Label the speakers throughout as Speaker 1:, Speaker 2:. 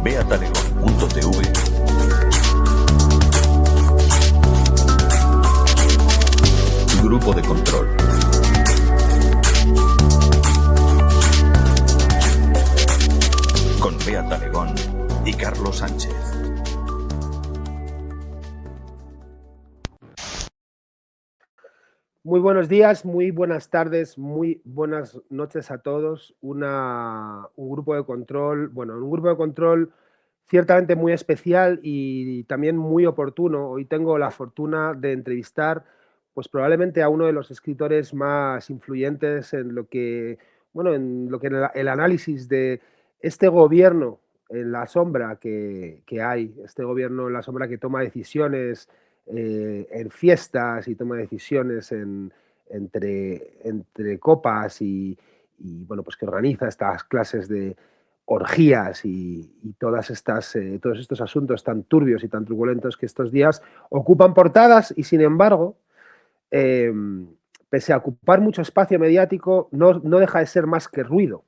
Speaker 1: beatalegón.tv. Grupo de Control. Con Beata Legón y Carlos Sánchez.
Speaker 2: Muy buenos días, muy buenas tardes, muy buenas noches a todos. Un grupo de control, un grupo de control ciertamente muy especial y también muy oportuno. Hoy tengo la fortuna de entrevistar, pues probablemente a uno de los escritores más influyentes en lo que, el análisis de este gobierno en la sombra que hay, este gobierno en la sombra que toma decisiones en fiestas y toma decisiones entre copas pues que organiza estas clases de orgías y todos estos asuntos tan turbios y tan turbulentos que estos días ocupan portadas y, sin embargo, pese a ocupar mucho espacio mediático, no deja de ser más que ruido,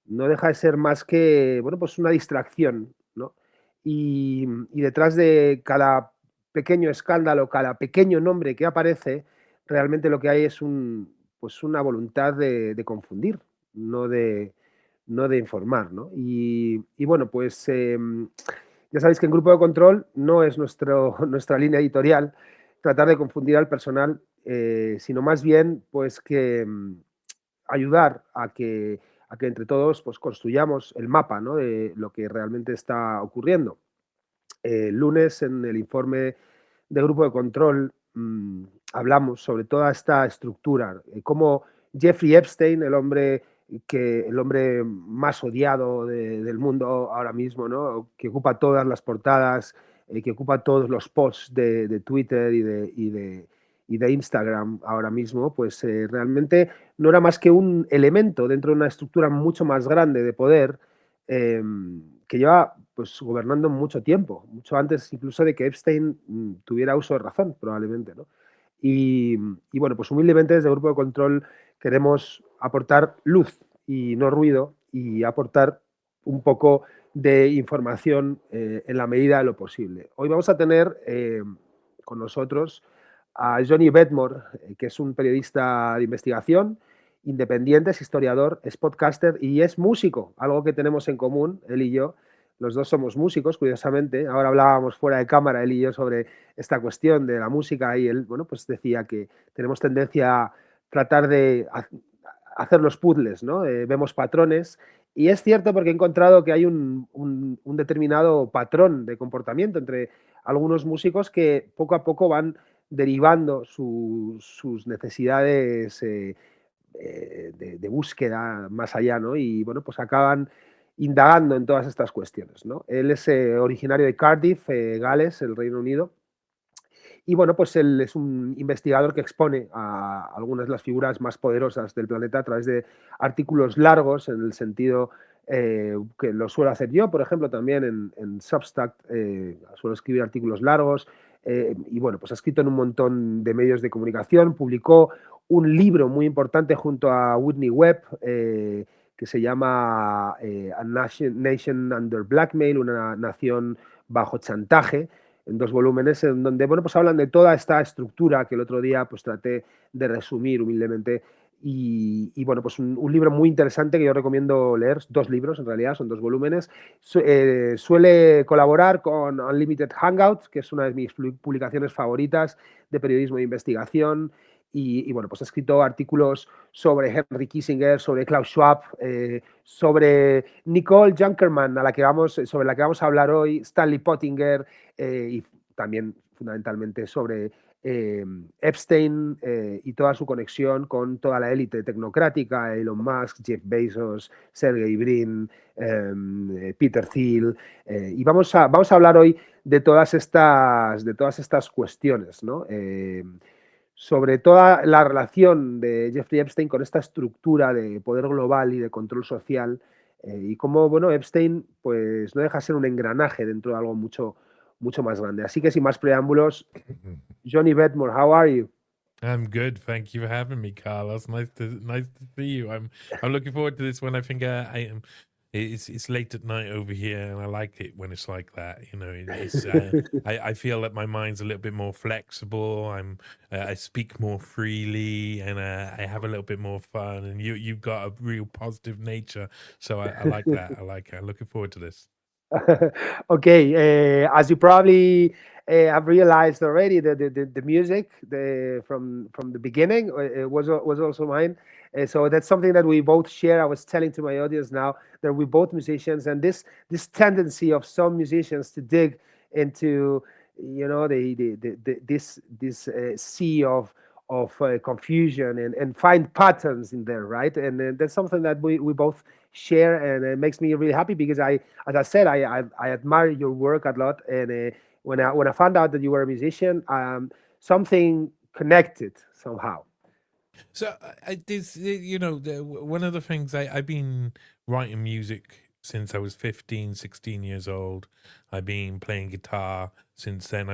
Speaker 2: no deja de ser más que pues una distracción, ¿no? Y detrás de cada pequeño escándalo, cada pequeño nombre que aparece, realmente lo que hay es una voluntad de confundir, no de informar, ¿no? Ya sabéis que en Grupo de Control no es nuestra línea editorial tratar de confundir al personal, sino más bien pues que ayudar a que entre todos pues construyamos el mapa, ¿no?, de lo que realmente está ocurriendo. El lunes, en el informe de Grupo de Control, hablamos sobre toda esta estructura, cómo Jeffrey Epstein, el hombre más odiado del mundo ahora mismo, ¿no?, que ocupa todas las portadas, que ocupa todos los posts de Twitter y de Instagram ahora mismo, pues realmente no era más que un elemento dentro de una estructura mucho más grande de poder, que lleva pues gobernando mucho tiempo, mucho antes incluso de que Epstein tuviera uso de razón, probablemente, ¿no? Pues humildemente desde el Grupo de Control queremos aportar luz y no ruido, y aportar un poco de información en la medida de lo posible. Hoy vamos a tener con nosotros a Johnny Vedmore, que es un periodista de investigación, independiente, es historiador, es podcaster y es músico, algo que tenemos en común, él y yo. Los dos somos músicos, curiosamente. Ahora hablábamos fuera de cámara, él y yo, sobre esta cuestión de la música, y él, pues decía que tenemos tendencia a tratar de hacer los puzzles, ¿no? Vemos patrones, y es cierto, porque he encontrado que hay un determinado patrón de comportamiento entre algunos músicos que poco a poco van derivando sus necesidades de búsqueda más allá, ¿no? Y pues acaban indagando en todas estas cuestiones, ¿no? Él es originario de Cardiff, Gales, el Reino Unido, y pues él es un investigador que expone a algunas de las figuras más poderosas del planeta a través de artículos largos, en el sentido que lo suelo hacer yo, por ejemplo, también en Substack, suelo escribir artículos largos, pues ha escrito en un montón de medios de comunicación, publicó un libro muy importante junto a Whitney Webb, que se llama A Nation Under Blackmail, una nación bajo chantaje, en 2 volúmenes, en donde pues hablan de toda esta estructura que el otro día pues traté de resumir humildemente. Pues un libro muy interesante que yo recomiendo leer, 2 libros en realidad, son 2 volúmenes. Suele colaborar con Unlimited Hangouts, que es una de mis publicaciones favoritas de periodismo de investigación, pues ha escrito artículos sobre Henry Kissinger, sobre Klaus Schwab, sobre Nicole Junkerman, sobre la que vamos a hablar hoy, Stanley Pottinger, y también fundamentalmente sobre Epstein y toda su conexión con toda la élite tecnocrática, Elon Musk, Jeff Bezos, Sergey Brin, Peter Thiel, y vamos a hablar hoy de todas estas cuestiones, ¿no? Sobre toda la relación de Jeffrey Epstein con esta estructura de poder global y de control social, y cómo Epstein pues no deja de ser un engranaje dentro de algo mucho más grande. Así que, sin más preámbulos, Johnny Vedmore, how are you?
Speaker 3: I'm good. Thank you for having me, Carlos. Nice to see you. I'm looking forward to this one. I think It's late at night over here, and I like it when it's like that. You know, I feel that my mind's a little bit more flexible. I speak more freely, and I have a little bit more fun. And you've got a real positive nature, so I like that. I like it. I'm looking forward to this.
Speaker 2: Okay, as you probably have realized already, the music from the beginning was also mine. So that's something that we both share. I was telling to my audience now that we're both musicians, and this tendency of some musicians to dig into, you know, this sea of confusion and find patterns in there, right? And that's something that we both share, and it makes me really happy because as I said, I admire your work a lot, and when I found out that you were a musician, something connected somehow.
Speaker 3: So this, you know, one of the things I've been writing music since I was 15, 16 years old. I've been playing guitar since then.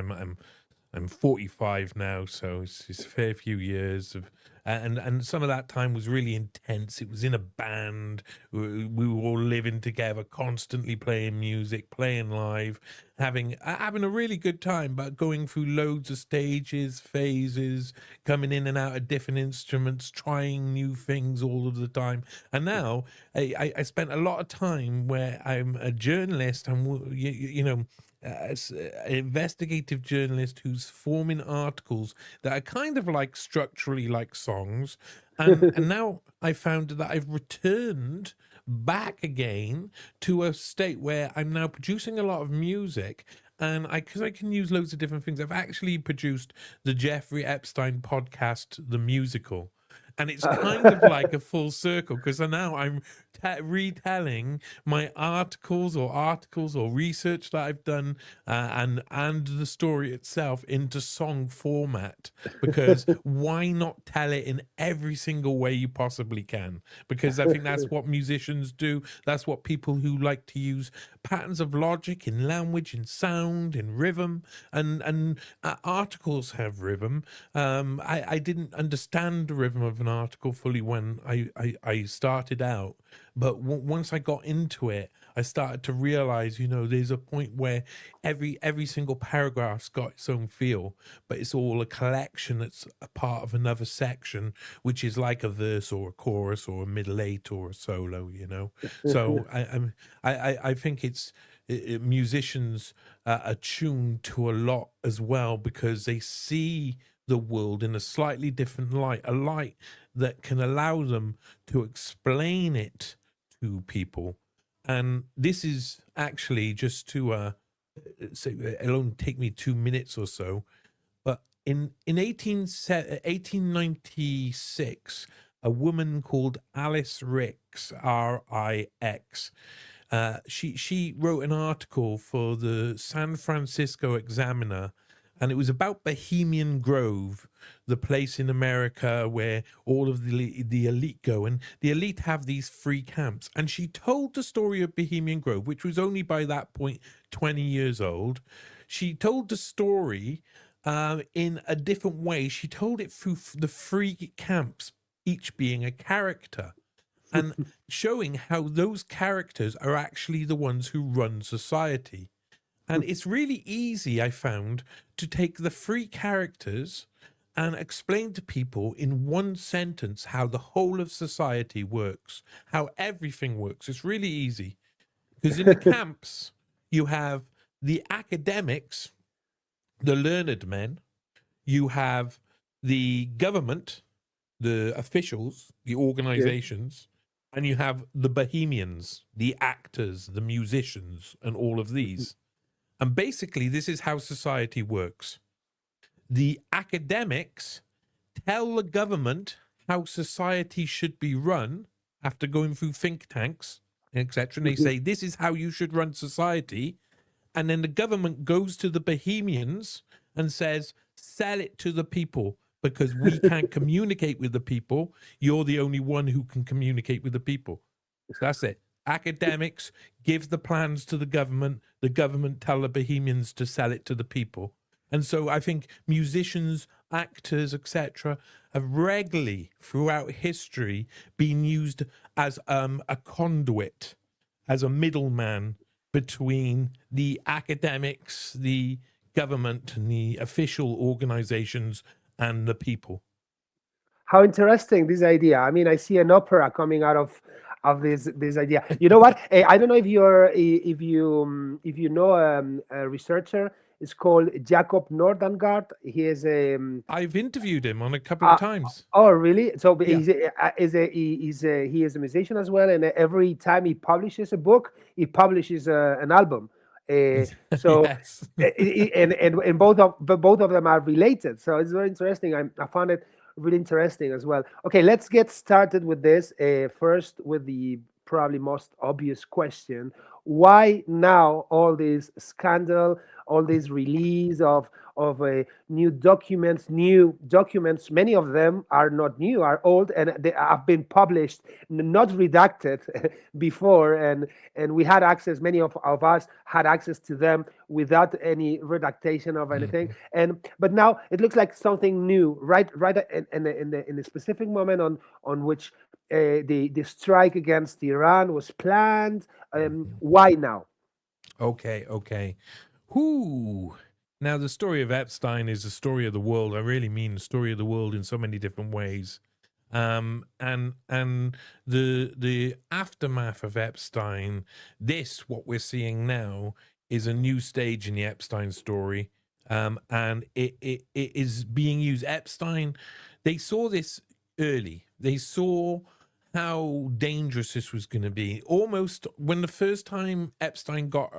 Speaker 3: I'm 45 now, so it's a fair few years of, and some of that time was really intense. It was in a band. We were all living together, constantly playing music, playing live, having a really good time, but going through loads of stages, phases, coming in and out of different instruments, trying new things all of the time. And now I spent a lot of time where I'm a journalist. You know, as an investigative journalist who's forming articles that are kind of like structurally like songs, and now I found that I've returned back again to a state where I'm now producing a lot of music, and because I can use loads of different things. I've actually produced the Jeffrey Epstein podcast, the musical. And it's kind of like a full circle, because now I'm retelling my articles or research that I've done, and the story itself into song format. Because why not tell it in every single way you possibly can? Because I think that's what musicians do. That's what people who like to use patterns of logic in language, in sound, in rhythm, and articles have rhythm. I didn't understand the rhythm of an article fully when I started out, but once I got into it, I started to realize, you know, there's a point where every single paragraph's got its own feel, but it's all a collection that's a part of another section, which is like a verse or a chorus or a middle eight or a solo, you know. So I think musicians are tuned to a lot as well, because they see the world in a slightly different light, a light that can allow them to explain it to people. And this is actually just to say, it'll only take me 2 minutes or so, but in 1896, a woman called Alice Rix, R-I-X, she wrote an article for the San Francisco Examiner, and it was about Bohemian Grove, the place in America where all of the elite go, and the elite have these free camps. And she told the story of Bohemian Grove, which was only by that point 20 years old. She told the story in a different way. She told it through the free camps, each being a character, and showing how those characters are actually the ones who run society. And it's really easy, I found, to take the three characters and explain to people in one sentence how the whole of society works, how everything works. It's really easy. Because in the camps, you have the academics, the learned men, you have the government, the officials, the organizations, and you have the bohemians, the actors, the musicians, and all of these. And basically, this is how society works. The academics tell the government how society should be run after going through think tanks, etc. And they say, this is how you should run society. And then the government goes to the bohemians and says, sell it to the people, because we can't communicate with the people. You're the only one who can communicate with the people. So that's it. Academics give the plans to the government tell the bohemians to sell it to the people. And so I think musicians, actors, etc., have regularly throughout history been used as a conduit, as a middleman between the academics, the government, and the official organizations and the people.
Speaker 2: How interesting this idea. I mean, I see an opera coming out of this idea. You know what? I don't know if you know a researcher. It's called Jacob Nordangard. He is a
Speaker 3: I've interviewed him on a couple of times.
Speaker 2: oh, really? So
Speaker 3: Yeah.
Speaker 2: he is a musician as well, and every time he publishes a book, he publishes an album. So
Speaker 3: Yes.
Speaker 2: and both of them are related. So it's very interesting. I found it really interesting as well. Okay, let's get started with this. First, with the probably most obvious question: why now all this scandal, all this release of new documents? Many of them are not new, are old, and they have been published, not redacted before, and we had access. Many of us had access to them without any redactation of anything. But now it looks like something new, right in the specific moment on which the strike against Iran was planned. Why now?
Speaker 3: Okay. Whoo. Now, the story of Epstein is the story of the world. I really mean the story of the world in so many different ways. And the aftermath of Epstein, what we're seeing now, is a new stage in the Epstein story. And it is being used. Epstein, they saw this early. They saw how dangerous this was going to be. Almost when the first time Epstein got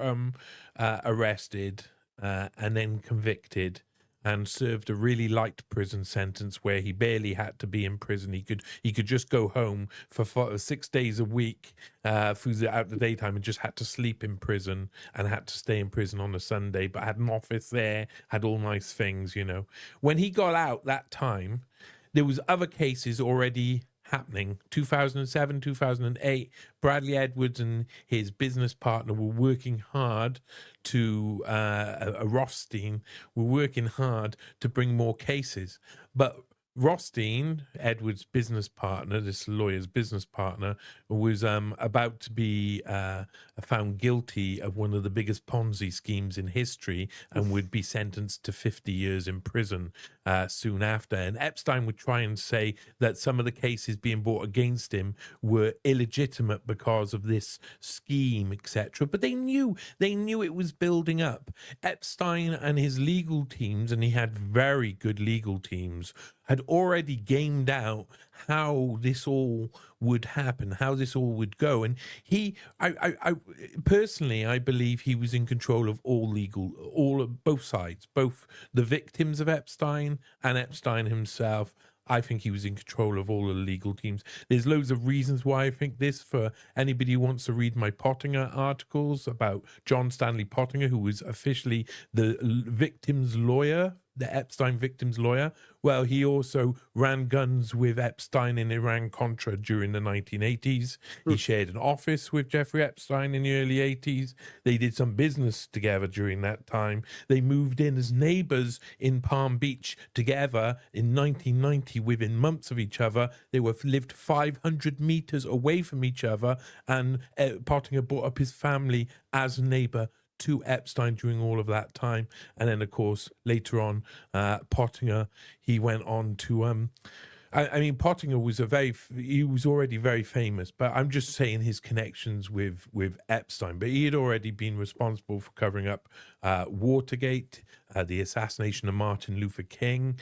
Speaker 3: arrested and then convicted and served a really light prison sentence where he barely had to be in prison. He could just go home for 6 days a week throughout the daytime and just had to sleep in prison and had to stay in prison on a Sunday, but had an office there, had all nice things, you know. When he got out that time, there was other cases already happening. 2007, 2008, Bradley Edwards and his business partner were working hard to Rothstein were working hard to bring more cases. But Rothstein, Edwards' business partner, this lawyer's business partner, was about to be found guilty of one of the biggest Ponzi schemes in history and would be sentenced to 50 years in prison soon after. And Epstein would try and say that some of the cases being brought against him were illegitimate because of this scheme, etc. But they knew it was building up. Epstein and his legal teams, and he had very good legal teams, had already gamed out how this all would happen, how this all would go. And I personally, I believe he was in control of both sides, both the victims of Epstein and Epstein himself. I think he was in control of all the legal teams. There's loads of reasons why I think this. For anybody who wants to read my Pottinger articles about John Stanley Pottinger, who was officially the victim's lawyer, the Epstein victim's lawyer. Well, he also ran guns with Epstein in Iran-Contra during the 1980s. He shared an office with Jeffrey Epstein in the early 80s. They did some business together during that time. They moved in as neighbors in Palm Beach together in 1990 within months of each other. They lived 500 meters away from each other, and Pottinger brought up his family as a neighbor to Epstein during all of that time. And then, of course, later on, Pottinger, he went on to I mean, Pottinger was he was already very famous, but I'm just saying his connections with Epstein. But he had already been responsible for covering up Watergate, the assassination of Martin Luther King.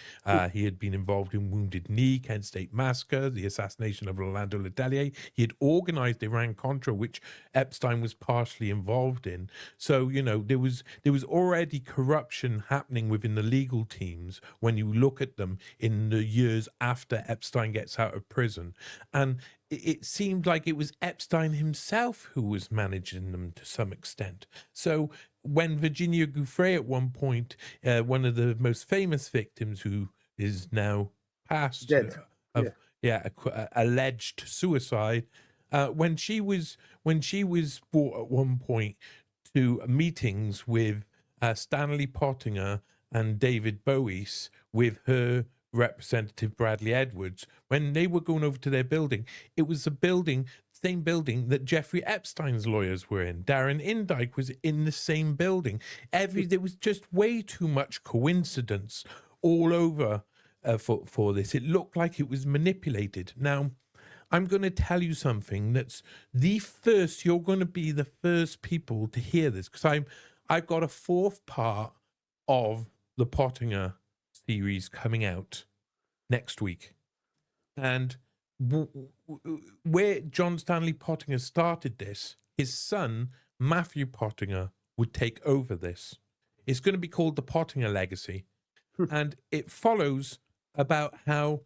Speaker 3: He had been involved in Wounded Knee, Kent State Massacre, the assassination of Orlando Letelier. He had organized Iran-Contra, which Epstein was partially involved in. So, you know, there was already corruption happening within the legal teams when you look at them in the years after Epstein gets out of prison. And it seemed like it was Epstein himself who was managing them to some extent. So when Virginia Giuffre at one point, one of the most famous victims who is now passed
Speaker 2: Dead.
Speaker 3: alleged suicide, when she was brought at one point to meetings with Stanley Pottinger and David Bowies with her representative Bradley Edwards, when they were going over to their building, it was a building same building that Jeffrey Epstein's lawyers were in. Darren Indyke was in the same building. There was just way too much coincidence all over for this. It looked like it was manipulated. Now, I'm going to tell you something that's you're going to be the first people to hear this, because I've got a fourth part of the Pottinger series coming out next week. And where John Stanley Pottinger started this, his son, Matthew Pottinger, would take over this. It's going to be called The Pottinger Legacy. And it follows about how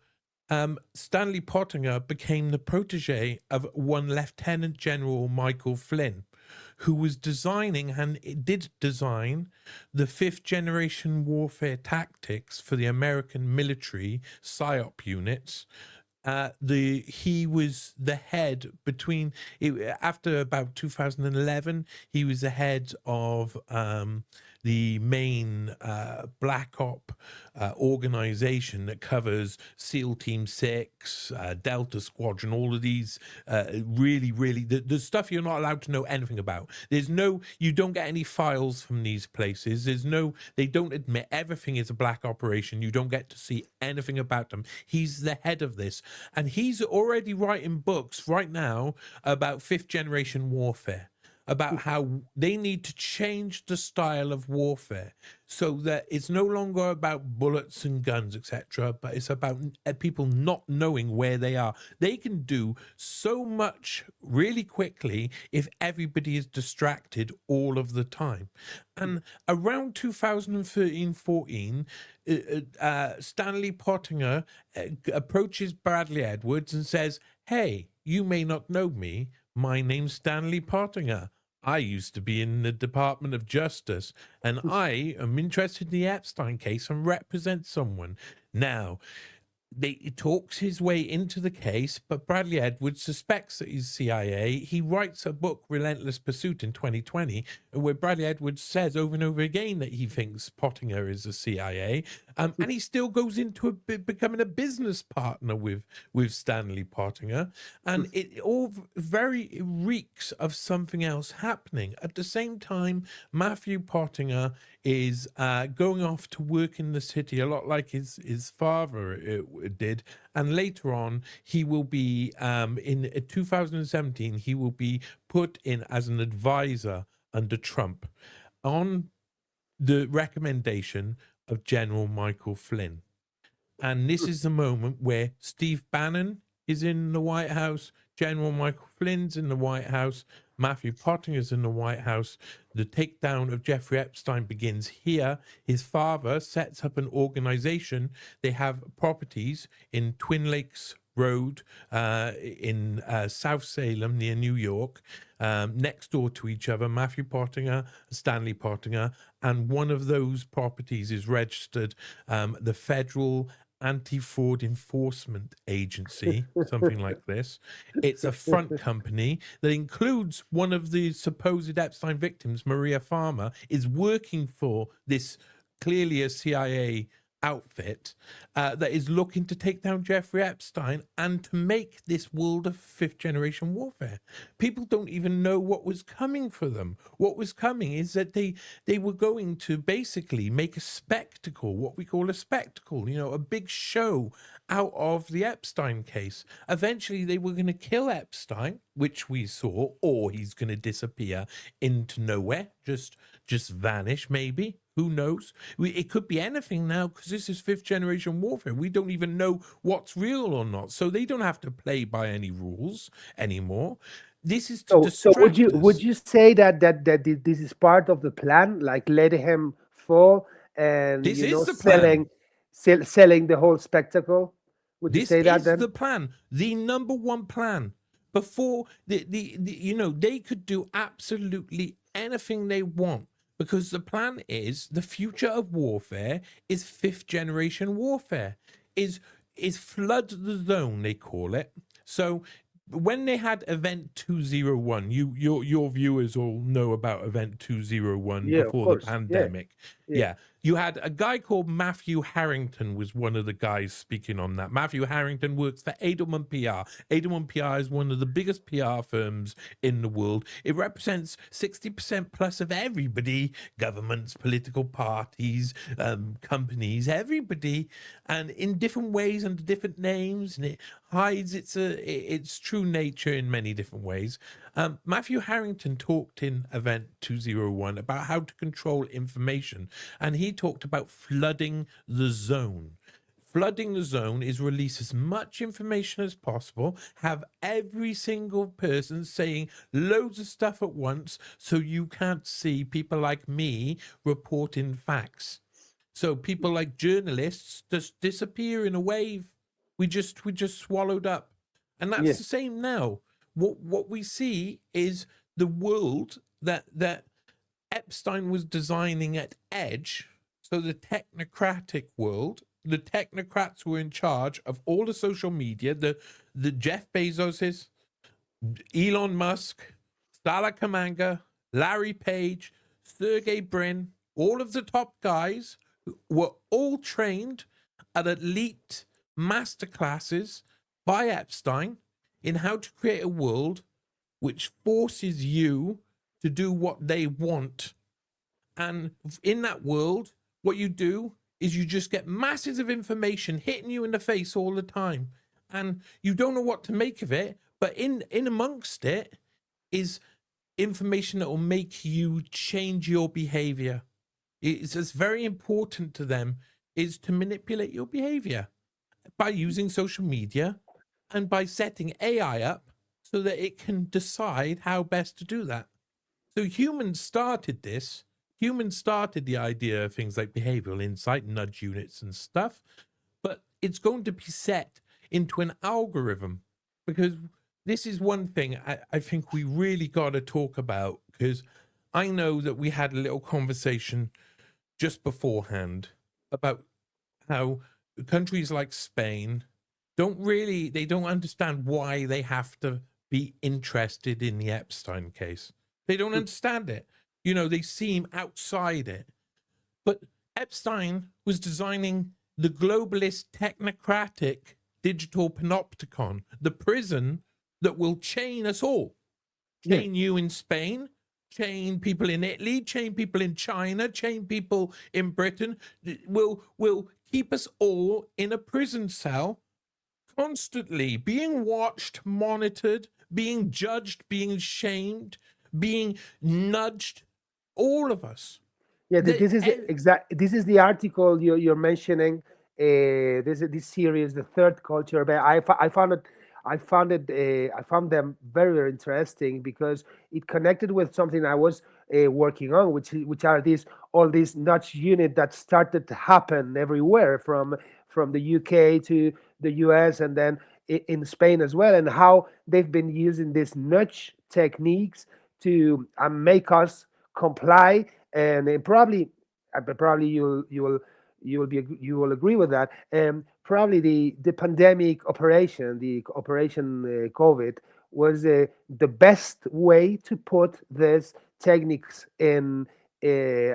Speaker 3: Stanley Pottinger became the protege of one Lieutenant General Michael Flynn, who was designing and did design the fifth generation warfare tactics for the American military PSYOP units. He was the head after about 2011. He was the head of the main Black Op organization that covers SEAL Team 6, Delta Squadron, all of these really, the stuff you're not allowed to know anything about. You don't get any files from these places. They don't admit everything is a black operation. You don't get to see anything about them. He's the head of this. And he's already writing books right now about fifth generation warfare, about how they need to change the style of warfare so that it's no longer about bullets and guns, etc., but it's about people not knowing where they are. They can do so much really quickly if everybody is distracted all of the time. And around 2013-14, Stanley Pottinger approaches Bradley Edwards and says, "Hey, you may not know me. My name's Stanley Pottinger. I used to be in the Department of Justice, and I am interested in the Epstein case and represent someone." Now, he talks his way into the case, but Bradley Edwards suspects that he's CIA. He writes a book, Relentless Pursuit, in 2020, where Bradley Edwards says over and over again that he thinks Pottinger is a CIA, and he still goes into becoming a business partner with Stanley Pottinger, and it all very reeks of something else happening. At the same time, Matthew Pottinger is going off to work in the city, a lot like his father did, and later on he will be in 2017 he will be put in as an advisor under Trump on the recommendation of General Michael Flynn. And this is the moment where Steve Bannon is in the White House, General Michael Flynn's in the White House, Matthew Pottinger's in the White House. The takedown of Jeffrey Epstein begins here. His father sets up an organization. They have properties in Twin Lakes Road in South Salem near New York, next door to each other, Matthew Pottinger, Stanley Pottinger, and one of those properties is registered the Federal Anti-Fraud Enforcement Agency, something like this. It's a front company that includes one of the supposed Epstein victims, Maria Farmer, is working for this clearly a CIA outfit that is looking to take down Jeffrey Epstein and to make this world of fifth generation warfare. People don't even know what was coming for them. What was coming is that they were going to basically make a spectacle, what we call a spectacle, a big show out of the Epstein case. Eventually they were going to kill Epstein, which we saw, or he's going to disappear into nowhere, just vanish maybe. Who knows? It could be anything now, because this is fifth generation warfare. We don't even know what's real or not. So they don't have to play by any rules anymore. This is to distract
Speaker 2: us. Would you say that this is part of the plan, like letting him fall and
Speaker 3: this is the plan.
Speaker 2: selling the whole spectacle? Would you say that then?
Speaker 3: This is the plan, the number one plan. Before they could do absolutely anything they want. Because the plan is the future of warfare is fifth generation warfare, is flood the zone, they call it. So when they had Event 201, your viewers all know about Event 201
Speaker 2: Yeah, of
Speaker 3: before the
Speaker 2: course. Yeah,
Speaker 3: pandemic.
Speaker 2: yeah,
Speaker 3: Yeah. You had a guy called Matthew Harrington was one of the guys speaking on that. Matthew Harrington works for Edelman PR. Edelman PR is one of the biggest PR firms in the world. It represents 60% plus of everybody, governments, political parties, companies, everybody, and in different ways under different names, and it hides its true nature in many different ways. Matthew Harrington talked in Event 201 about how to control information, and he talked about flooding the zone. Flooding the zone is release as much information as possible, have every single person saying loads of stuff at once so you can't see people like me reporting facts. So people like journalists just disappear in a wave. We just swallowed up. And that's
Speaker 2: yeah,
Speaker 3: the same now. What we see is the world that Epstein was designing at edge. So the technocratic world, the technocrats were in charge of all the social media, the Jeff Bezoses, Elon Musk, Salah Kamanga, Larry Page, Sergey Brin, all of the top guys were all trained at elite masterclasses by Epstein in how to create a world which forces you to do what they want. And in that world, what you do is you just get masses of information hitting you in the face all the time. And you don't know what to make of it, but in amongst it is information that will make you change your behavior. It's very important to them is to manipulate your behavior by using social media and by setting AI up so that it can decide how best to do that. So humans started this. Humans started the idea of things like behavioral insight, nudge units and stuff, but it's going to be set into an algorithm, because this is one thing I think we really got to talk about, because I know that we had a little conversation just beforehand about how countries like Spain they don't understand why they have to be interested in the Epstein case. They don't understand it. They seem outside it. But Epstein was designing the globalist technocratic digital panopticon, the prison that will chain us all.
Speaker 2: yeah.
Speaker 3: Chain you in Spain, chain people in Italy, chain people in China, chain people in Britain. Will keep us all in a prison cell, constantly being watched, monitored, being judged, being shamed, being nudged, all of us.
Speaker 2: Yeah,
Speaker 3: The,
Speaker 2: this is
Speaker 3: eh,
Speaker 2: this is the article you're mentioning. This series, the third culture. But I found them very, very interesting because it connected with something I was working on, which are these all these nudge unit that started to happen everywhere from the UK to the US and then in Spain as well, and how they've been using these nudge techniques to make us comply, and probably you will agree with that. Probably the pandemic operation, the operation COVID, was the best way to put these techniques in to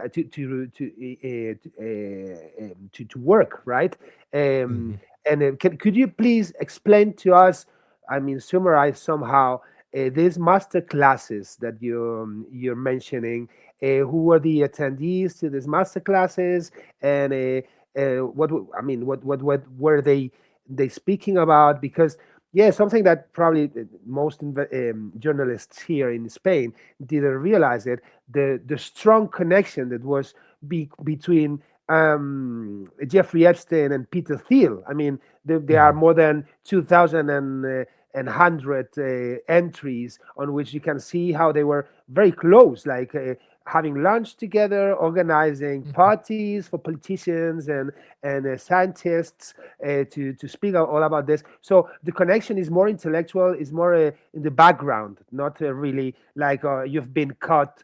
Speaker 2: work, right? Um,
Speaker 3: mhm.
Speaker 2: and could you please explain to us? I mean, summarize somehow these master classes that you're mentioning. Who were the attendees to these master classes, and what were they speaking about? Because yeah, something that probably most journalists here in Spain didn't realize it, the strong connection that was between Jeffrey Epstein and Peter Thiel. I mean, there are
Speaker 3: Mhm.
Speaker 2: more than 2,000 and 100 entries on which you can see how they were very close, like having lunch together, organizing
Speaker 3: Mhm.
Speaker 2: parties for politicians and scientists to speak all about this. So the connection is more intellectual, is more in the background, not really like you've been caught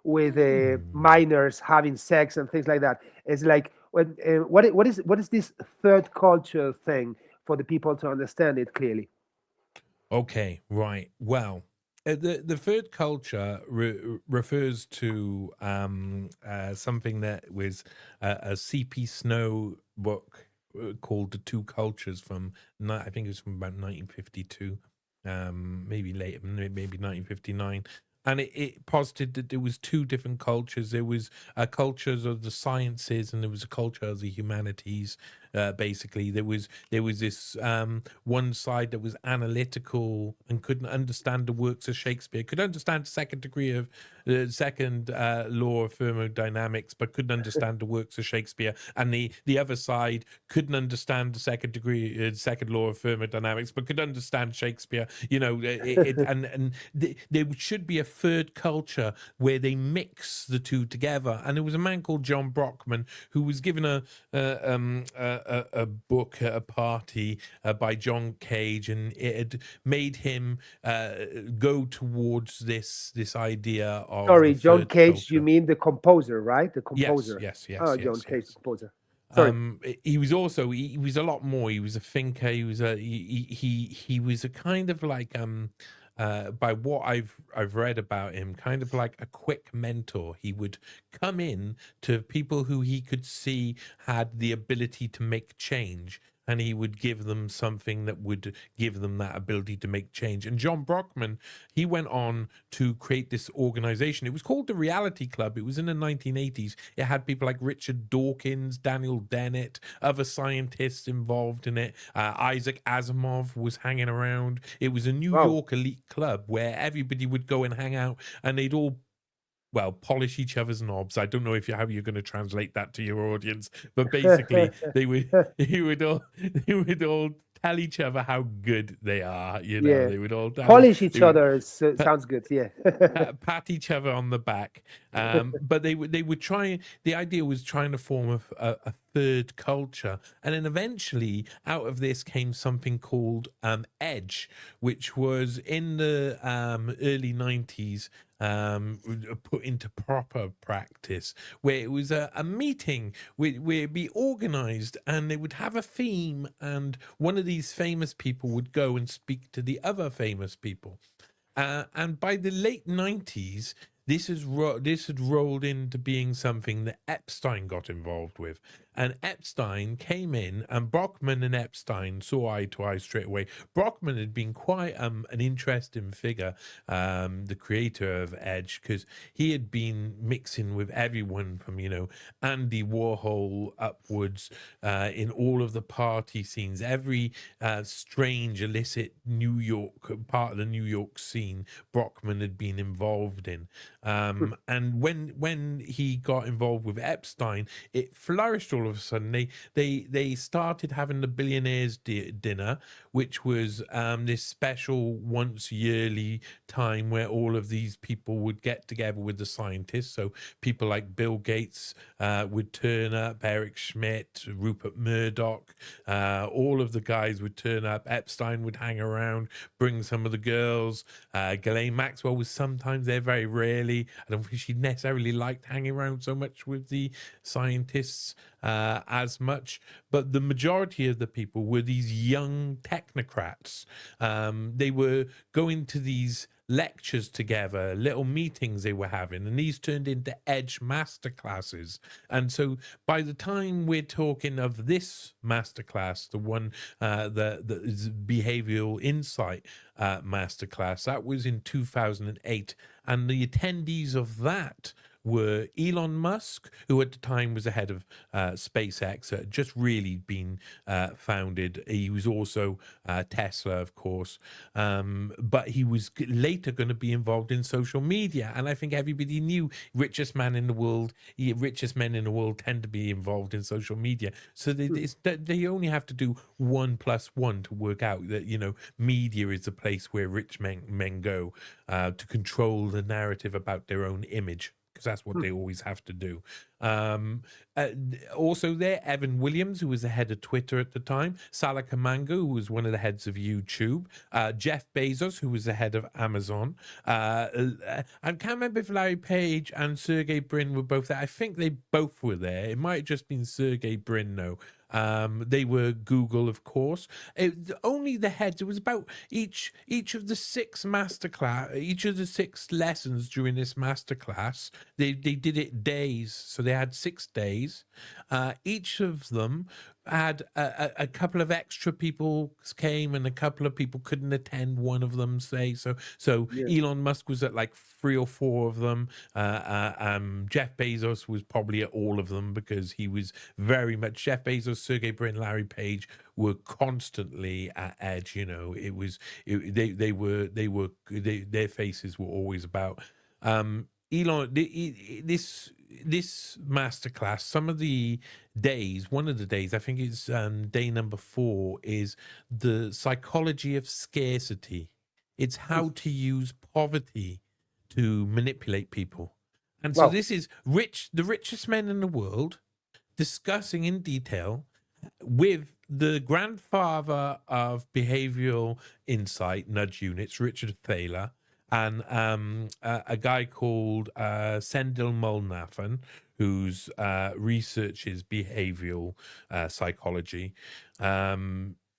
Speaker 2: with
Speaker 3: Mm.
Speaker 2: minors having sex and things like that. It's like what is this third culture thing for the people to understand it clearly?
Speaker 3: Okay, right. Well, the third culture refers to something that was a C.P. Snow book called The Two Cultures I think it was from about 1952, maybe later, maybe 1959. And it posited that there was two different cultures. There was cultures of the sciences, and there was a culture of the humanities. Basically, there was this one side that was analytical and couldn't understand the works of Shakespeare, could understand the second degree of the second law of thermodynamics, but couldn't understand the works of Shakespeare. And the other side couldn't understand the second law of thermodynamics, but could understand Shakespeare. There should be a third culture where they mix the two together. And there was a man called John Brockman who was given a book at a party by John Cage, and it had made him go towards this idea of
Speaker 2: Sorry,
Speaker 3: the
Speaker 2: John
Speaker 3: third
Speaker 2: Cage, you
Speaker 3: culture.
Speaker 2: mean the composer, right? The
Speaker 3: Yes,
Speaker 2: composer.
Speaker 3: yes,
Speaker 2: Oh,
Speaker 3: yes,
Speaker 2: John
Speaker 3: yes,
Speaker 2: Cage, the
Speaker 3: yes.
Speaker 2: composer. Sorry.
Speaker 3: He was also he was a lot more. He was a thinker. He was a kind of like by what I've read about him, kind of like a quick mentor. He would come in to people who he could see had the ability to make change, and he would give them something that would give them that ability to make change. And John Brockman, he went on to create this organization. It was called the Reality Club. It was in the 1980s. It had people like Richard Dawkins, Daniel Dennett, other scientists involved in it. Isaac Asimov was hanging around. It was a New
Speaker 2: Wow.
Speaker 3: York elite club where everybody would go and hang out, and they'd all polish each other's knobs. I don't know how you're going to translate that to your audience, but basically they would they would all tell each other how good they are.
Speaker 2: Yeah.
Speaker 3: They would all
Speaker 2: Polish each
Speaker 3: they would
Speaker 2: other sounds good. Yeah.
Speaker 3: pat each other on the back. But they would try. The idea was trying to form a third culture, and then eventually out of this came something called Edge, which was in the early 90s. Put into proper practice, where it was a meeting where it'd be organized, and they would have a theme, and one of these famous people would go and speak to the other famous people. And by the late 90s, this had rolled into being something that Epstein got involved with. And Epstein came in, and Brockman and Epstein saw eye to eye straight away. Brockman had been quite an interesting figure, the creator of Edge, because he had been mixing with everyone from, Andy Warhol upwards, in all of the party scenes, every strange, illicit New York part of the New York scene Brockman had been involved in. And when he got involved with Epstein, it flourished all of a sudden. They started having the billionaires dinner, which was this special once yearly time where all of these people would get together with the scientists. So people like Bill Gates would turn up, Eric Schmidt, Rupert Murdoch, all of the guys would turn up. Epstein would hang around, bring some of the girls. Ghislaine Maxwell was sometimes there, very rarely. I don't think she necessarily liked hanging around so much with the scientists as much, but the majority of the people were these young technocrats. They were going to these lectures together, little meetings they were having, and these turned into Edge masterclasses. And so by the time we're talking of this masterclass, the one that is behavioral insight masterclass, that was in 2008, and the attendees of that were Elon Musk, who at the time was the head of SpaceX, had just really been founded. He was also Tesla, of course, but he was later going to be involved in social media. And I think everybody knew richest men in the world tend to be involved in social media. So they only have to do 1 + 1 to work out that, media is the place where rich men go to control the narrative about their own image, because that's what they always have to do. Also there, Evan Williams, who was the head of Twitter at the time, Salah Kamango, who was one of the heads of YouTube, Jeff Bezos, who was the head of Amazon. I can't remember if Larry Page and Sergey Brin were both there. I think they both were there. It might have just been Sergey Brin, though. They were Google, of course. Only the heads. It was about each of the 6 each of the 6 lessons during this masterclass. They did it days, so they had 6 days. Each of them had a couple of extra people came, and a couple of people couldn't attend one of them, say. So
Speaker 2: Yeah.
Speaker 3: Elon Musk was at like 3 or 4 of them. Jeff Bezos was probably at all of them, because he was very much Jeff Bezos, Sergey Brin, Larry Page were constantly at edge. Their faces were always about Elon. This masterclass, some of the days, one of the days, I think it's day number 4, is the psychology of scarcity. It's how to use poverty to manipulate people. And so
Speaker 2: Wow.
Speaker 3: this is the richest men in the world discussing in detail with the grandfather of behavioral insight, nudge units, Richard Thaler, and a guy called Sendil Molnathan, whose research is behavioral psychology.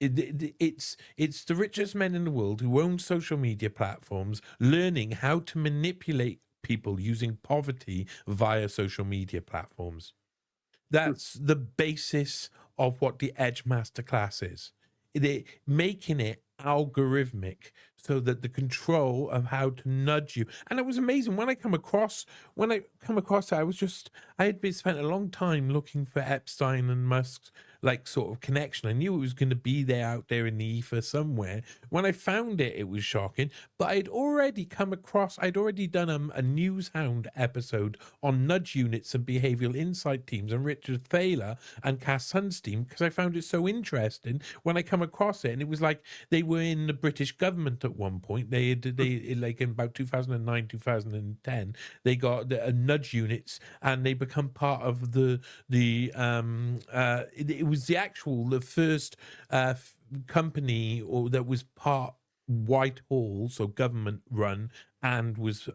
Speaker 3: It's the richest men in the world who own social media platforms learning how to manipulate people using poverty via social media platforms. That's the basis of what the Edge Masterclass is. They're making it algorithmic so that the control of how to nudge you. And it was amazing when I come across it, I had been spent a long time looking for Epstein and Musk's like sort of connection. I knew it was going to be there out there in the ether somewhere. When I found it, it was shocking. But I'd already done a Newshound episode on nudge units and behavioral insight teams and Richard Thaler and Cass Sunstein, because I found it so interesting when I come across it. And it was like they were in the British government at one point. They like in about 2009, 2010, they got nudge units, and they become part of it was the first company that was part Whitehall, so government run, and was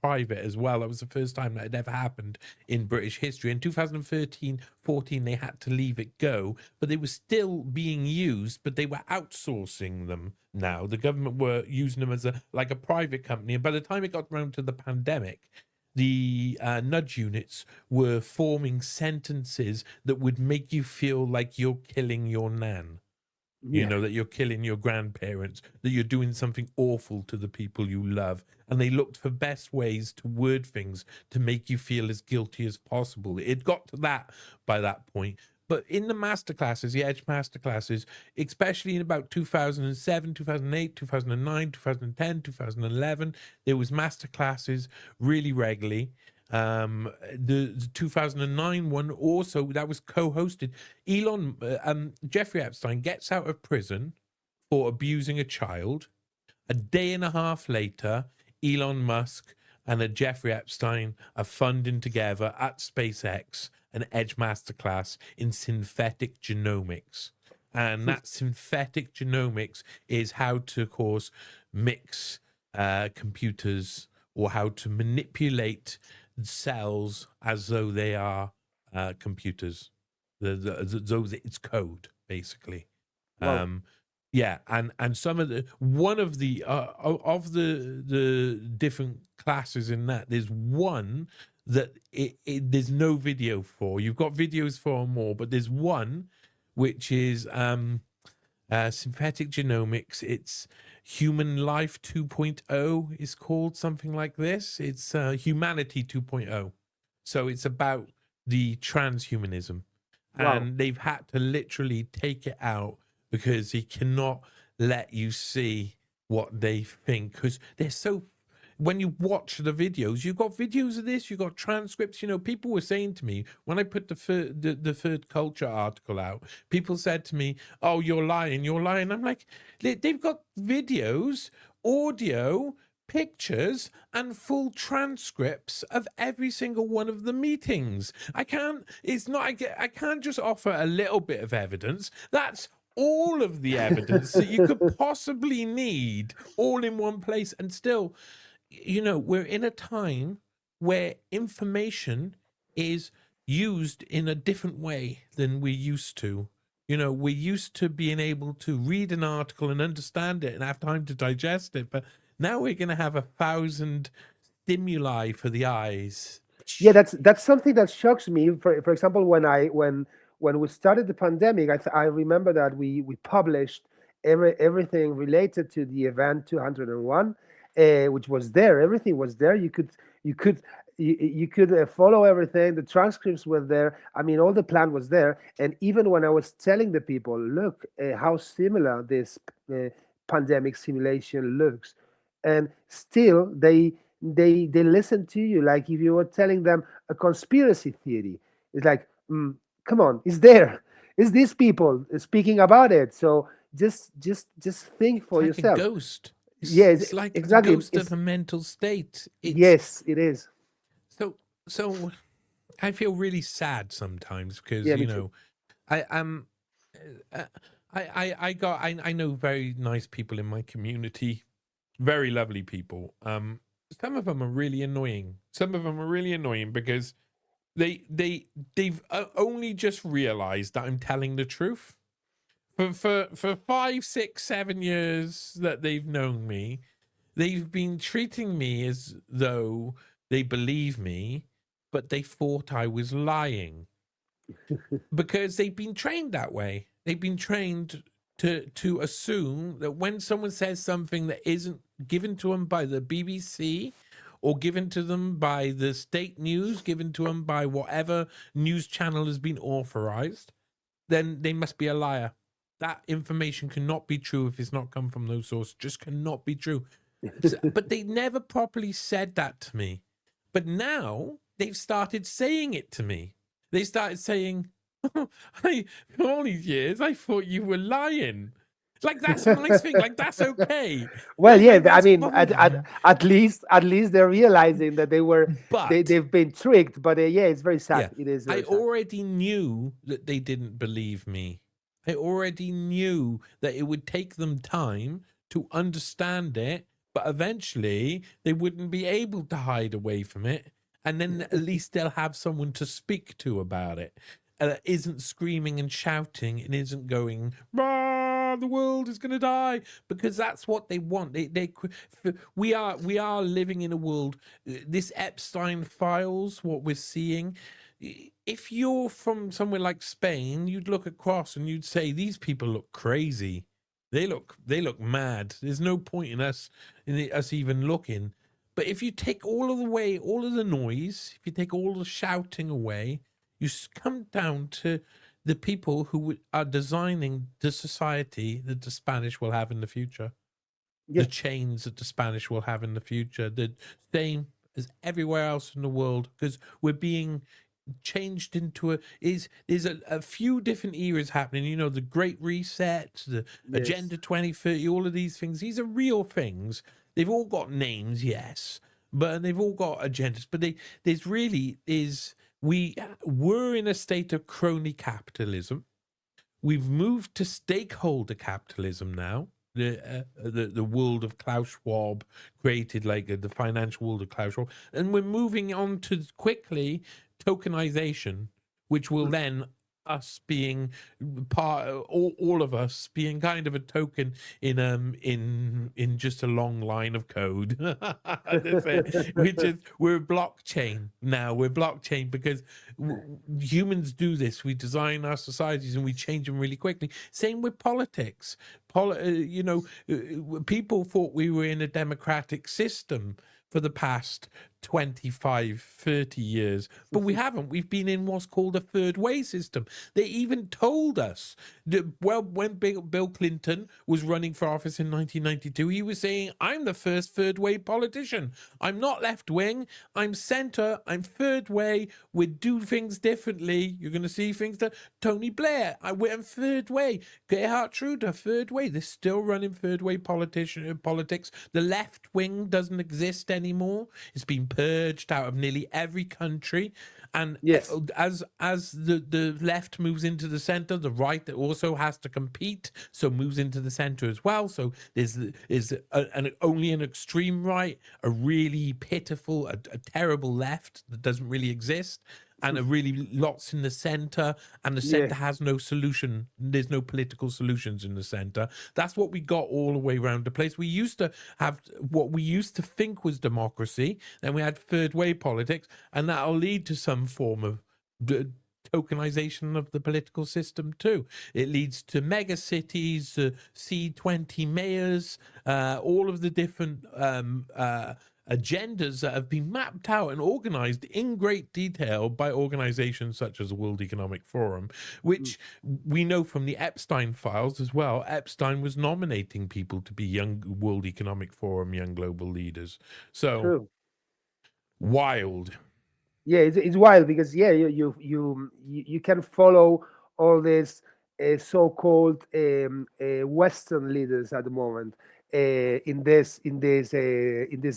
Speaker 3: private as well. That was the first time that had ever happened in British history. In 2013-14, they had to leave it go, but they were still being used, but they were outsourcing them now. The government were using them as a private company, and by the time it got around to the pandemic, the nudge units were forming sentences that would make you feel like you're killing your nan. That you're killing your grandparents, that you're doing something awful to the people you love. And they looked for best ways to word things to make you feel as guilty as possible. It got to that by that point. But in the masterclasses, the Edge masterclasses, especially in about 2007, 2008, 2009, 2010, 2011, there was masterclasses really regularly. The 2009 one also, that was co-hosted. Jeffrey Epstein gets out of prison for abusing a child. A day and a half later, Elon Musk and Jeffrey Epstein are funding together at SpaceX an Edge masterclass in synthetic genomics. And that synthetic genomics is how to, of course, mix computers, or how to manipulate cells as though they are computers. It's code, basically.
Speaker 2: Wow.
Speaker 3: And some of the different classes in that, there's one that there's no video for. You've got videos for more, but there's one which is synthetic genomics. It's Human Life 2.0 is called, something like this. It's Humanity 2.0. So it's about the transhumanism.
Speaker 2: Wow.
Speaker 3: And they've had to literally take it out because he cannot let you see what they think, because they're so... When you watch the videos, you've got videos of this, you've got transcripts. People were saying to me, when I put the Third Culture article out, people said to me, oh, you're lying. I'm like, they've got videos, audio, pictures, and full transcripts of every single one of the meetings. I can't just offer a little bit of evidence. That's all of the evidence that you could possibly need, all in one place. And still, we're in a time where information is used in a different way than we used to. You know, we're used to being able to read an article and understand it and have time to digest it, but now we're going to have 1,000 stimuli for the eyes.
Speaker 2: Yeah, that's something that shocks me. For example, when we started the pandemic, I remember that we published everything related to the event 201, which was there. Everything was there. You could follow everything. The transcripts were there. I mean, all the plan was there. And even when I was telling the people, look, how similar this pandemic simulation looks, and still they listen to you like if you were telling them a conspiracy theory. It's like, come on, it's there. It's these people speaking about it. So just think for
Speaker 3: It's like
Speaker 2: yourself.
Speaker 3: a ghost.
Speaker 2: Yes,
Speaker 3: It's like
Speaker 2: exactly.
Speaker 3: the ghost of a mental state.
Speaker 2: Yes, it is.
Speaker 3: So I feel really sad sometimes because
Speaker 2: Yeah, me too.
Speaker 3: I know very nice people in my community, very lovely people. Some of them are really annoying. Some of them are really annoying because they've only just realized that I'm telling the truth. For 5, 6, 7 years that they've known me, they've been treating me as though they believe me, but they thought I was lying because they've been trained that way. They've been trained to assume that when someone says something that isn't given to them by the BBC or given to them by the state news, given to them by whatever news channel has been authorized, then they must be a liar. That information cannot be true if it's not come from those sources. Just cannot be true. But they never properly said that to me. But now they've started saying it to me. They started saying, for all these years, I thought you were lying. Like, that's a nice thing. Like, that's okay.
Speaker 2: Well,
Speaker 3: Like,
Speaker 2: yeah, I
Speaker 3: that's
Speaker 2: mean,
Speaker 3: fine.
Speaker 2: at least they're realizing that
Speaker 3: But
Speaker 2: they've been tricked. But yeah, it's very sad.
Speaker 3: yeah,
Speaker 2: It is
Speaker 3: I
Speaker 2: very sad.
Speaker 3: already knew that they didn't believe me. I already knew that it would take them time to understand it, but eventually they wouldn't be able to hide away from it. And then at least they'll have someone to speak to about it. That isn't screaming and shouting and isn't going, "Rah, the world is going to die," because that's what they want. We are living in a world. This Epstein files, what we're seeing. If you're from somewhere like Spain, you'd look across and you'd say, "These people look crazy. They look mad. There's no point in us even looking." But if you take all of the noise, if you take all the shouting away, you come down to the people who are designing the society that the Spanish will have in the future.
Speaker 2: Yeah.
Speaker 3: The chains that the Spanish will have in the future. The same as everywhere else in the world, because we're being changed into there's a few different eras happening. You know, the Great Reset, the
Speaker 2: Yes.
Speaker 3: Agenda 2030, all of these things. These are real things. They've all got names, yes, but they've all got agendas. But we're in a state of crony capitalism. We've moved to stakeholder capitalism now. The world of Klaus Schwab created, like the financial world of Klaus Schwab, and we're moving on to quickly tokenization, which will then us being part, all of us being kind of a token in just a long line of code. That's it. We're blockchain now. We're blockchain because humans do this. We design our societies and we change them really quickly. Same with politics. People thought we were in a democratic system for the past 25, 30 years, but we haven't. We've been in what's called a third way system. They even told us that, well, when Bill Clinton was running for office in 1992, he was saying, "I'm the first third way politician. I'm not left wing. I'm center. I'm third way. We do things differently. You're going to see things that Tony Blair, I'm third way. Gerhard Schröder, third way." They're still running third way politics. The left wing doesn't exist anymore. It's been purged out of nearly every country, and
Speaker 2: Yes.
Speaker 3: as the left moves into the center, the right also has to compete, so moves into the center as well. So there's only an extreme right, a really pitiful, a terrible left that doesn't really exist, and are really lots in the center, and the
Speaker 2: Yeah.
Speaker 3: center has no solution. There's no political solutions in the center. That's what we got all the way around the place. We used to have what we used to think was democracy, then we had third way politics, and that'll lead to some form of tokenization of the political system too. It leads to mega cities, C20 mayors, all of the different agendas that have been mapped out and organized in great detail by organizations such as the World Economic Forum, which we know from the Epstein files as well. Epstein was nominating people to be young World Economic Forum, young global leaders. So
Speaker 2: True.
Speaker 3: wild.
Speaker 2: Yeah, it's wild because you can follow all these so-called Western leaders at the moment in these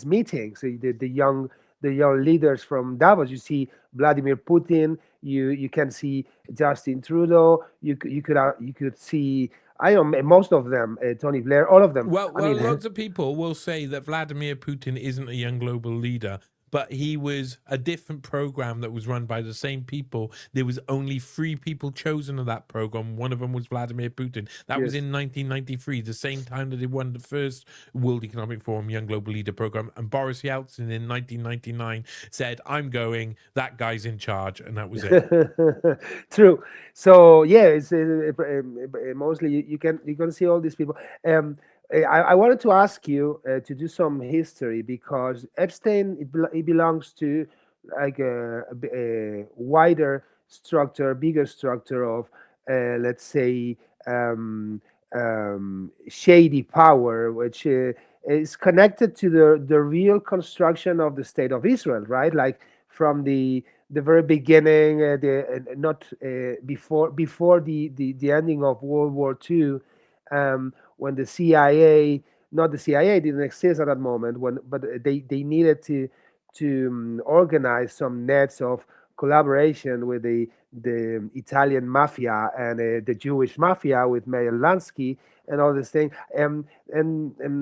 Speaker 2: meetings. The young leaders from Davos. You see Vladimir Putin. You can see Justin Trudeau. You could see, I don't know, most of them, Tony Blair, all of them.
Speaker 3: Well,
Speaker 2: I mean,
Speaker 3: lots of people will say that Vladimir Putin isn't a young global leader, but he was a different program that was run by the same people. There was only 3 people chosen of that program. One of them was Vladimir Putin. That was
Speaker 2: Yes.
Speaker 3: in 1993, the same time that they won the first World Economic Forum Young Global Leader program. And Boris Yeltsin in 1999 said, "I'm going, that guy's in charge," and that was it.
Speaker 2: True. So yeah, it's mostly you can see all these people. I wanted to ask you to do some history because Epstein it belongs to like a wider structure, bigger structure of let's say shady power, which is connected to the real construction of the state of Israel, right? Like from the very beginning, not before the ending of World War II, when the CIA, not the CIA didn't exist at that moment, but they needed to organize some nets of collaboration with the Italian mafia and the Jewish mafia with Meyer Lansky and all this thing, and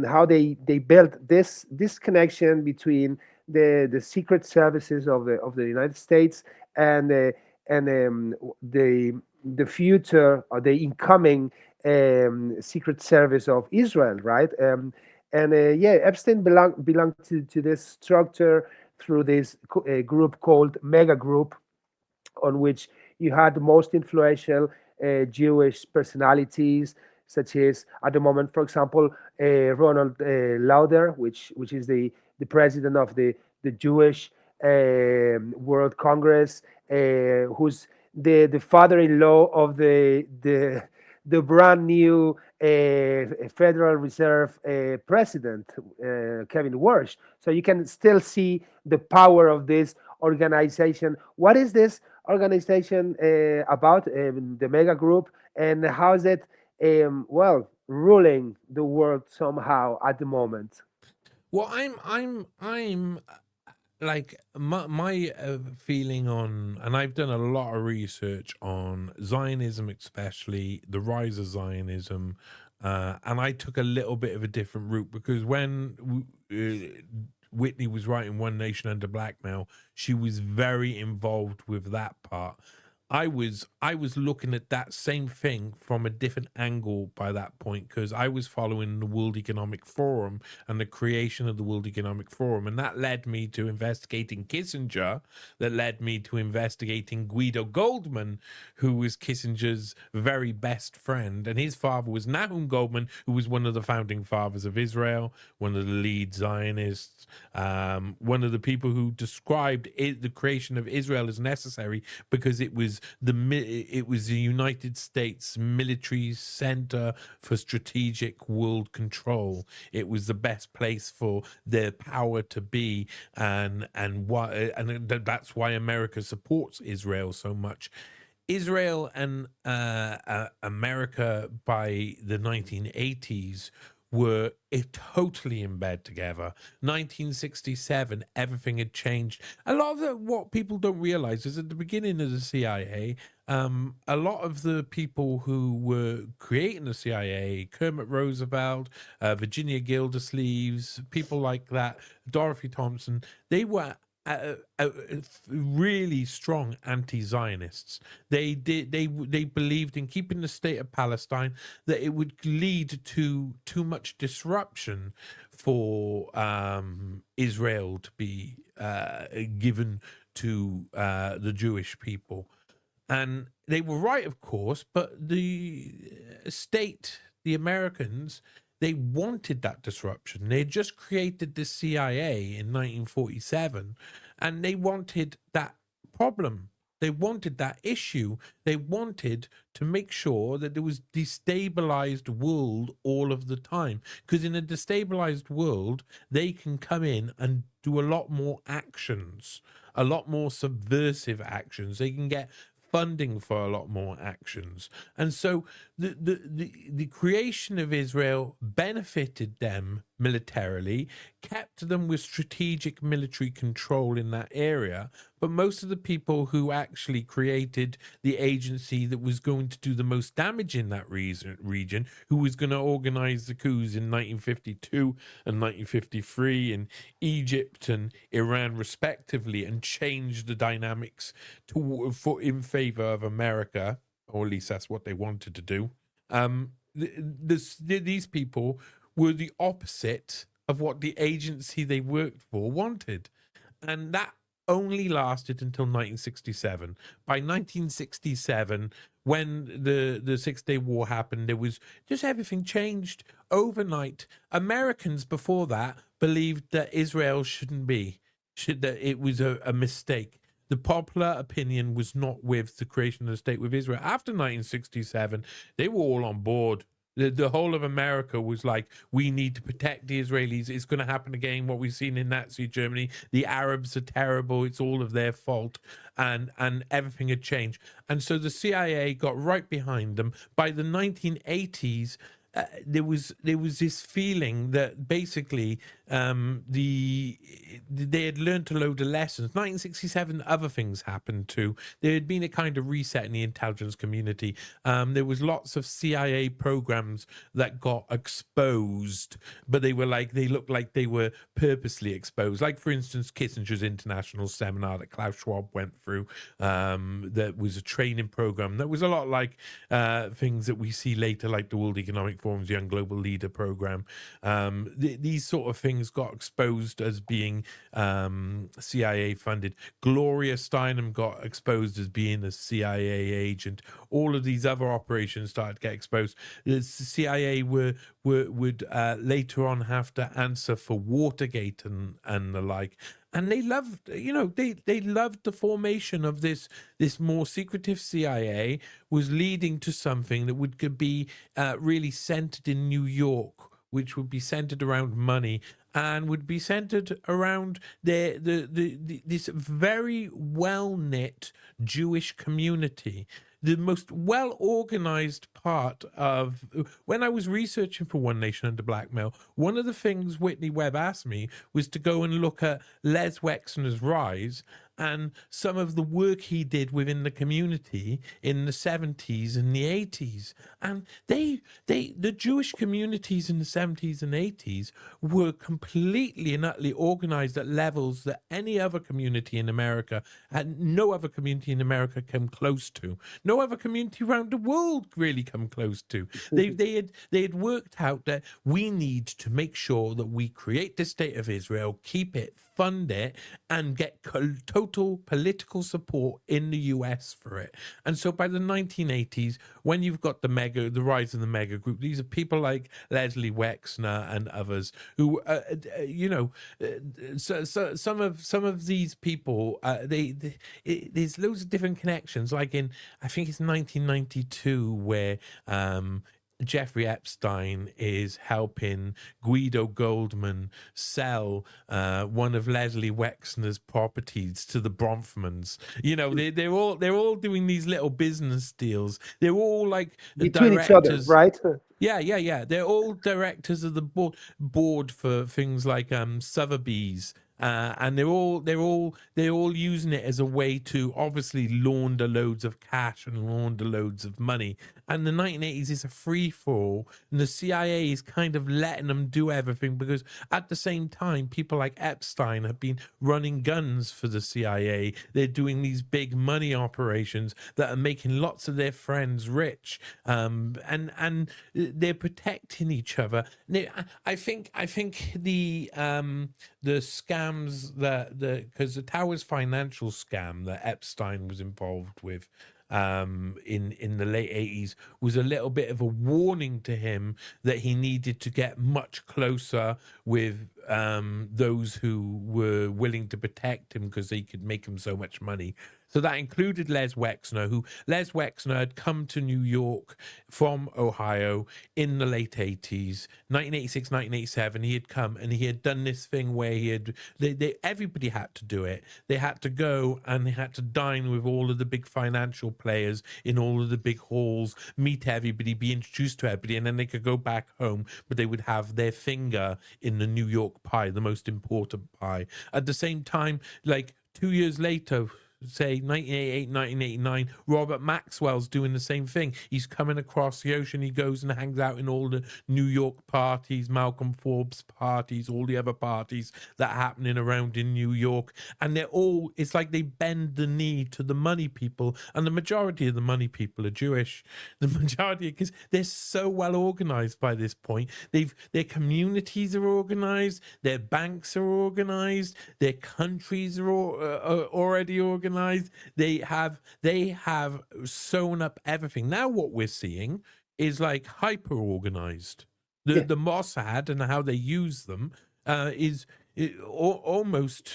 Speaker 2: how they built this connection between the secret services of the United States and the future or the incoming secret service of Israel, right? Yeah, Epstein belonged to this structure through this group called Mega Group, on which you had the most influential Jewish personalities, such as at the moment, for example, Ronald Lauder, which is the president of the Jewish World Congress, who's the father-in-law of the brand new Federal Reserve president, Kevin Warsh. So you can still see the power of this organization. What is this organization about, the Mega Group, and how is it, ruling the world somehow at the moment?
Speaker 3: Well, I'm like my feeling on, and I've done a lot of research on Zionism, especially the rise of Zionism, and I took a little bit of a different route because when Whitney was writing One Nation Under Blackmail, she was very involved with that part. I was looking at that same thing from a different angle by that point because I was following the World Economic Forum and the creation of the World Economic Forum, and that led me to investigating Kissinger, that led me to investigating Guido Goldman, who was Kissinger's very best friend, and his father was Nahum Goldman, who was one of the founding fathers of Israel, one of the lead Zionists, one of the people who described the creation of Israel as necessary because it was the United States military center for strategic world control. It was the best place for their power to be, and that's why America supports Israel so much. Israel and America by the 1980s were totally in bed together. 1967, everything had changed. A lot of what people don't realize is at the beginning of the CIA, a lot of the people who were creating the CIA, Kermit Roosevelt, Virginia Gildersleeves, people like that, Dorothy Thompson, they were really strong anti-Zionists. They believed in keeping the state of Palestine, that it would lead to too much disruption for Israel to be given to the Jewish people. And they were right, of course, but the state, the Americans, they wanted that disruption. They had just created the CIA in 1947, and they wanted that problem. They wanted that issue. They wanted to make sure that there was destabilized world all of the time. Because in a destabilized world, they can come in and do a lot more actions, a lot more subversive actions. They can get funding for a lot more actions. And so the creation of Israel benefited them militarily, kept them with strategic military control in that area. But most of the people who actually created the agency that was going to do the most damage in that region, who was going to organize the coups in 1952 and 1953 in Egypt and Iran respectively, and change the dynamics in favor of America, or at least that's what they wanted to do. These people were the opposite of what the agency they worked for wanted. And that only lasted until 1967. By 1967, when the Six-Day War happened, there was just everything changed overnight. Americans before that believed that Israel that it was a mistake. The popular opinion was not with the creation of the state with Israel. After 1967, they were all on board. The whole of America was like, we need to protect the Israelis. It's going to happen again, what we've seen in Nazi Germany. The Arabs are terrible. It's all of their fault. And everything had changed. And so the CIA got right behind them. By the 1980s, there was this feeling that basically they had learned a load of lessons. 1967, other things happened too. There had been a kind of reset in the intelligence community. There was lots of CIA programs that got exposed, but they looked like they were purposely exposed. Like, for instance, Kissinger's international seminar that Klaus Schwab went through. That was a training program that was a lot like things that we see later, like the World Economic Forum's Young Global Leader program. These sort of things got exposed as being CIA funded. Gloria Steinem got exposed as being a CIA agent. All of these other operations started to get exposed. The CIA would later on have to answer for Watergate and the like. And they loved, they loved the formation of this more secretive CIA was leading to something that would be really centered in New York, which would be centered around money and would be centered around this very well-knit Jewish community. The most well-organized part of... When I was researching for One Nation Under Blackmail, one of the things Whitney Webb asked me was to go and look at Les Wexner's rise and some of the work he did within the community in the 70s and the 80s. And the Jewish communities in the 70s and 80s were completely and utterly organized at levels that any other community in America, and no other community in America came close to. No other community around the world really come close to. They had worked out that we need to make sure that we create the state of Israel, keep it, fund it, and get total political support in the US for it. And so by the 1980s, when you've got the rise of the mega group, these are people like Leslie Wexner and others who, some of these people, there's loads of different connections. Like I think it's 1992 where Jeffrey Epstein is helping Guido Goldman sell one of Leslie Wexner's properties to the Bronfmans. They're all doing these little business deals. They're all like
Speaker 2: between
Speaker 3: directors.
Speaker 2: each other, right?
Speaker 3: Yeah. They're all directors of the board for things like Sotheby's And they're all using it as a way to obviously launder loads of cash and launder loads of money. And the 1980s is a free for all, and the CIA is kind of letting them do everything, because at the same time, people like Epstein have been running guns for the CIA. They're doing these big money operations that are making lots of their friends rich, and they're protecting each other. I think the scams because the Towers financial scam that Epstein was involved with in the late 80s was a little bit of a warning to him that he needed to get much closer with those who were willing to protect him, because they could make him so much money. So that included Les Wexner had come to New York from Ohio in the late 80s, 1986, 1987. He had come and he had done this thing where everybody had to do it. They had to go and they had to dine with all of the big financial players in all of the big halls, meet everybody, be introduced to everybody, and then they could go back home, but they would have their finger in the New York pie, the most important pie. At the same time, like 2 years later, say 1988, 1989, Robert Maxwell's doing the same thing. He's coming across the ocean. He goes and hangs out in all the New York parties, Malcolm Forbes parties, all the other parties that are happening around in New York. And it's like they bend the knee to the money people. And the majority of the money people are Jewish. The majority, because they're so well organized by this point. Their communities are organized. Their banks are organized. Their countries are already organized. They have sewn up everything. Now what we're seeing is like hyper organized. The Mossad and how they use them is almost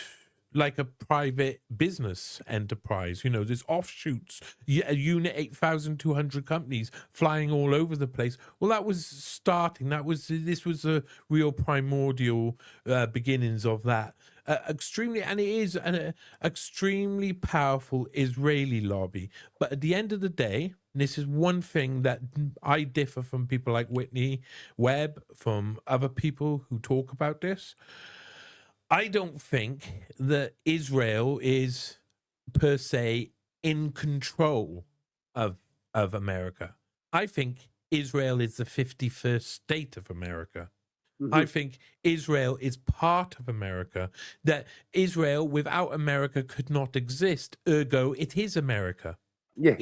Speaker 3: like a private business enterprise. You know, there's offshoots, Unit 8,200 companies flying all over the place. Well, that was starting. This was the real primordial beginnings of that. It is an extremely powerful Israeli lobby. But at the end of the day, this is one thing that I differ from people like Whitney Webb, from other people who talk about this. I don't think that Israel is per se in control of America. I think Israel is the 51st state of America. Mm-hmm. I think Israel is part of America, that Israel without America could not exist. Ergo, it is America.
Speaker 2: Yeah.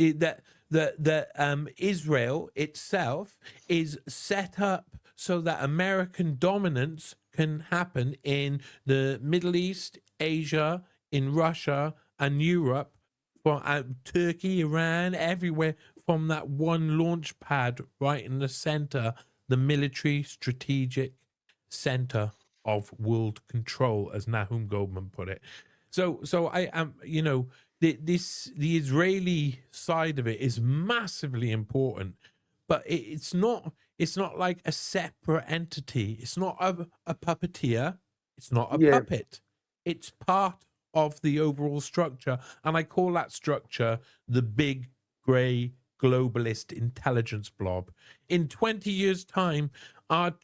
Speaker 3: That Israel itself is set up so that American dominance can happen in the Middle East, Asia, in Russia and Europe, from Turkey, Iran, everywhere, from that one launch pad right in the center, the military strategic center of world control, as Nahum Goldman put it. So I am, the Israeli side of it is massively important, but it's not like a separate entity. It's not a puppeteer. It's not a puppet. It's part of the overall structure. And I call that structure the big gray globalist intelligence blob. In 20 years' time, our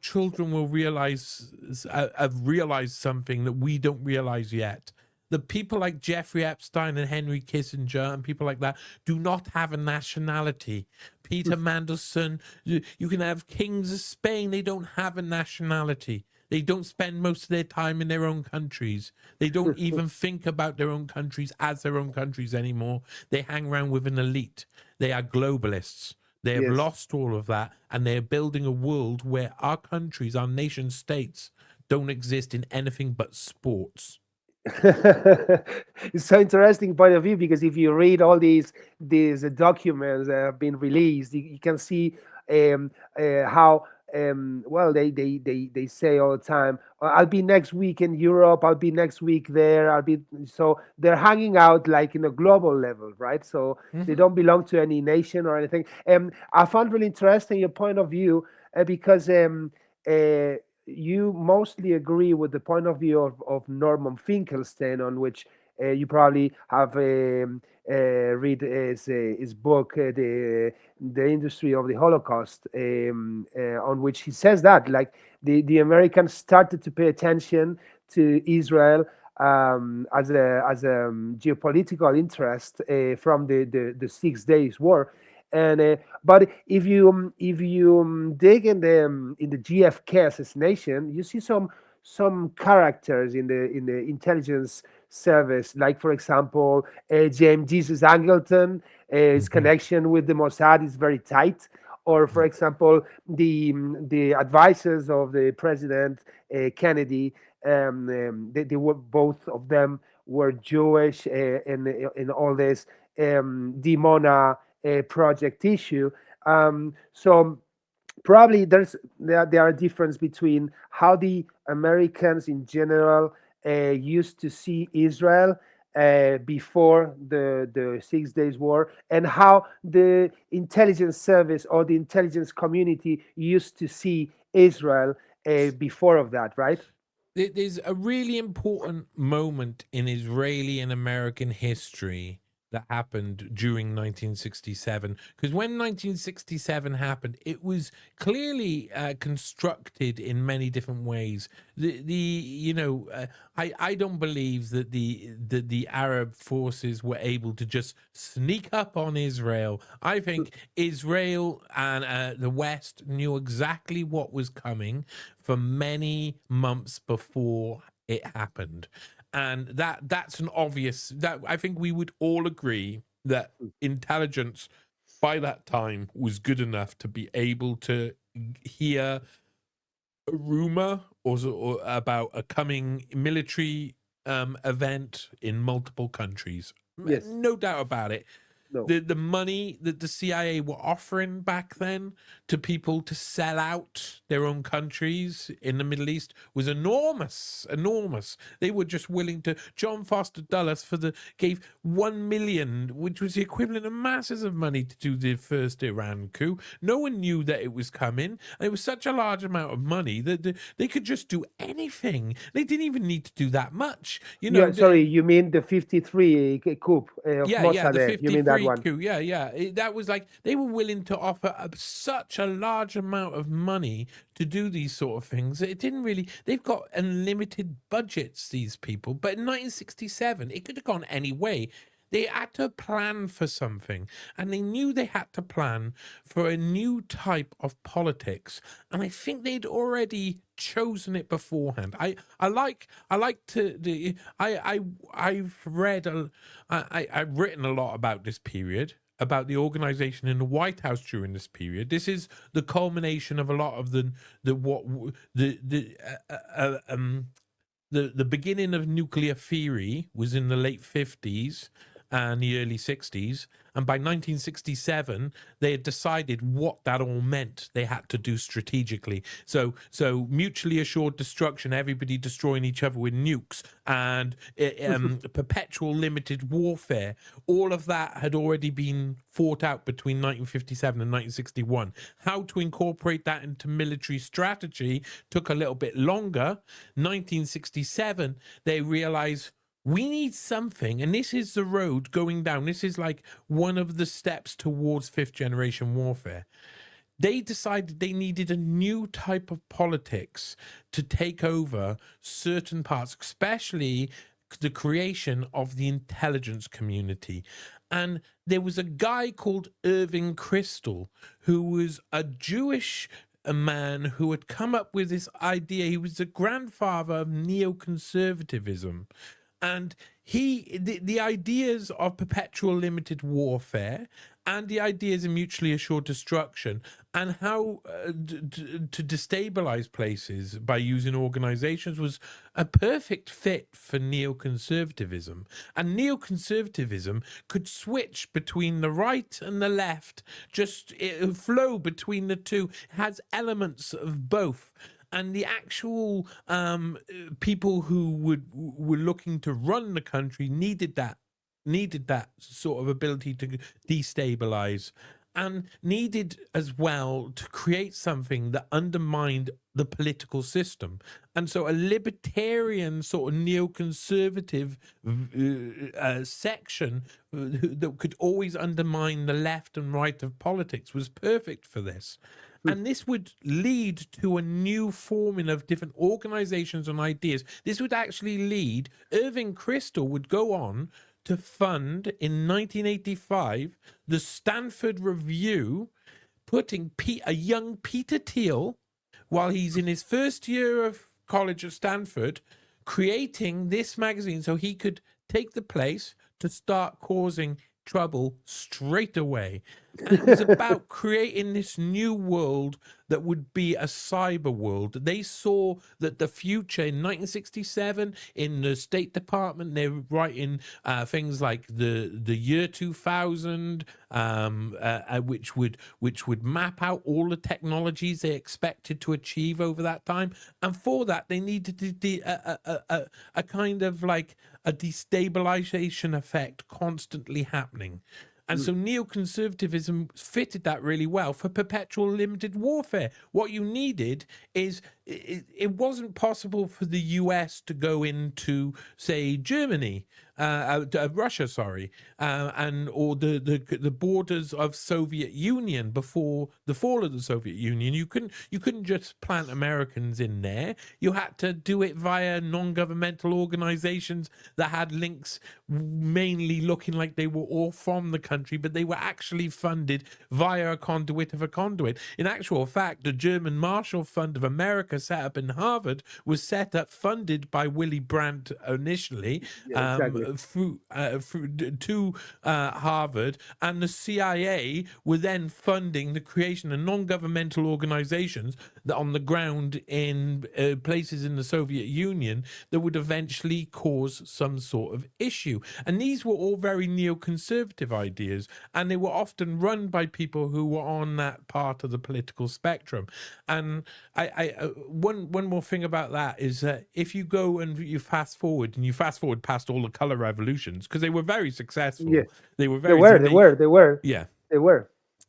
Speaker 3: children will have realized something that we don't realize yet. The people like Jeffrey Epstein and Henry Kissinger and people like that do not have a nationality. Peter Mandelson, you can have kings of Spain. They don't have a nationality. They don't spend most of their time in their own countries. They don't even think about their own countries as their own countries anymore. They hang around with an elite. They are globalists. They have lost all of that, and they are building a world where our countries, our nation states, don't exist in anything but sports.
Speaker 2: It's so interesting point of view, because if you read all these documents that have been released, you can see how they say all the time, I'll be next week in Europe, I'll be next week there, so they're hanging out like in a global level, right? So they don't belong to any nation or anything. I found really interesting your point of view, because you mostly agree with the point of view of Norman Finkelstein, on which you probably have read his book, the Industry of the Holocaust, on which he says that like the Americans started to pay attention to Israel as a geopolitical interest from the 6 Days War. And but if you dig in the GFK assassination, you see some characters in the intelligence service, like for example, James Jesus Angleton. His connection with the Mossad is very tight. Or, for example, the advisors of the president Kennedy, they were, both of them were Jewish in all this Dimona project issue. So probably there are a difference between how the Americans in general used to see Israel before the 6 Days War, and how the intelligence service or the intelligence community used to see Israel before of that, right?
Speaker 3: There's a really important moment in Israeli and American history that happened during 1967, because when 1967 happened, it was clearly constructed in many different ways. I don't believe that the Arab forces were able to just sneak up on Israel. I think Israel and the West knew exactly what was coming for many months before it happened. And that's an obvious, that I think we would all agree that intelligence by that time was good enough to be able to hear a rumor or about a coming military event in multiple countries.
Speaker 2: Yes.
Speaker 3: No doubt about it.
Speaker 2: No.
Speaker 3: The money that the CIA were offering back then to people to sell out their own countries in the Middle East was enormous. They were just willing to. John Foster Dulles gave 1 million, which was the equivalent of masses of money, to do the first Iran coup. No one knew that it was coming. And it was such a large amount of money that they could just do anything. They didn't even need to do that much.
Speaker 2: Sorry, you mean the 53 coup of
Speaker 3: the
Speaker 2: Mossadegh? You mean that
Speaker 3: 53
Speaker 2: one?
Speaker 3: coup. That was like they were willing to offer such a large amount of money to do these sort of things. It didn't really. They've got unlimited budgets, these people. But in 1967, it could have gone any way. They had to plan for something, and they knew they had to plan for a new type of politics. And I think they'd already chosen it beforehand. I've written a lot about this period, about the organization in the White House during this period. This is the culmination of a lot of the beginning of nuclear theory was in the late 50s and the early 60s. And by 1967, they had decided what that all meant. They had to do strategically. So mutually assured destruction, everybody destroying each other with nukes, and perpetual limited warfare. All of that had already been fought out between 1957 and 1961. How to incorporate that into military strategy took a little bit longer. 1967, they realized, we need something, and this is the road going down. This is like one of the steps towards fifth generation warfare. They decided they needed a new type of politics to take over certain parts, especially the creation of the intelligence community. And there was a guy called Irving Kristol, who was a Jewish man who had come up with this idea. He was the grandfather of neoconservatism. And the ideas of perpetual limited warfare and the ideas of mutually assured destruction and how to destabilize places by using organizations was a perfect fit for neoconservatism. And neoconservatism could switch between the right and the left, just flow between the two. It has elements of both. And the actual people who were looking to run the country needed that sort of ability to destabilize, and needed as well to create something that undermined the political system. And so a libertarian sort of neoconservative section that could always undermine the left and right of politics was perfect for this. And this would lead to a new forming of different organizations and ideas. This would actually lead, Irving Kristol would go on to fund in 1985 the Stanford Review, putting a young Peter Thiel, while he's in his first year of college at Stanford, creating this magazine so he could take the place to start causing trouble straight away. And it was about creating this new world that would be a cyber world. They saw that the future in 1967 in the State Department, they were writing things like the year 2000, which would map out all the technologies they expected to achieve over that time. And for that, they needed a kind of like a destabilization effect constantly happening. And so neoconservatism fitted that really well for perpetual limited warfare. What you needed is it wasn't possible for the US to go into, say, Germany, Russia, sorry, or the borders of Soviet Union before the fall of the Soviet Union. You couldn't just plant Americans in there. You had to do it via non-governmental organizations that had links, mainly looking like they were all from the country, but they were actually funded via a conduit of a conduit. In actual fact, the German Marshall Fund of America, set up in Harvard, was set up, funded by Willy Brandt initially, through to Harvard, and the CIA were then funding the creation of non-governmental organizations that on the ground in places in the Soviet Union that would eventually cause some sort of issue. And these were all very neoconservative ideas, and they were often run by people who were on that part of the political spectrum. And one more thing about that is that if you go and you fast forward past all the color revolutions, because they were very successful.
Speaker 2: Yeah.
Speaker 3: They were
Speaker 2: Yeah.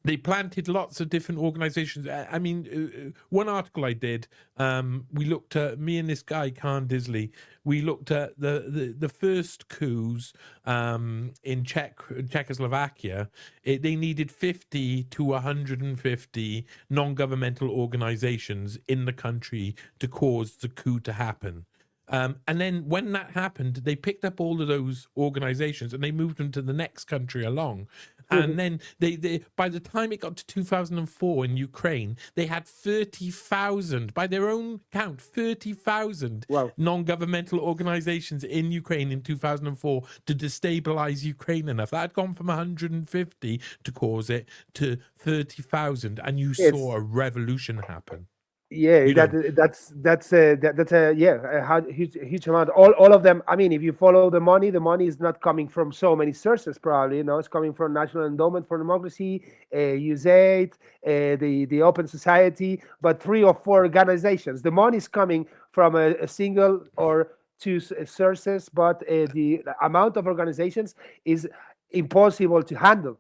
Speaker 3: They planted lots of different organizations. I mean, one article I did, we looked at, me and this guy, Khan Disley, we looked at the first coups in Czechoslovakia. They needed 50 to 150 non-governmental organizations in the country to cause the coup to happen. And then when that happened, they picked up all of those organizations and they moved them to the next country along. And then they by the time it got to 2004 in Ukraine, they had 30,000, by their own count, 30,000 non-governmental organizations in Ukraine in 2004 to destabilize Ukraine enough. That had gone from 150 to cause it to 30,000, and you saw a revolution happen.
Speaker 2: Yeah, that's a huge amount. All of them. I mean, if you follow the money is not coming from so many sources. Probably, it's coming from National Endowment for Democracy, USAID, the Open Society, but 3 or 4 organizations. The money is coming from a single or 2 sources, but the amount of organizations is impossible to handle.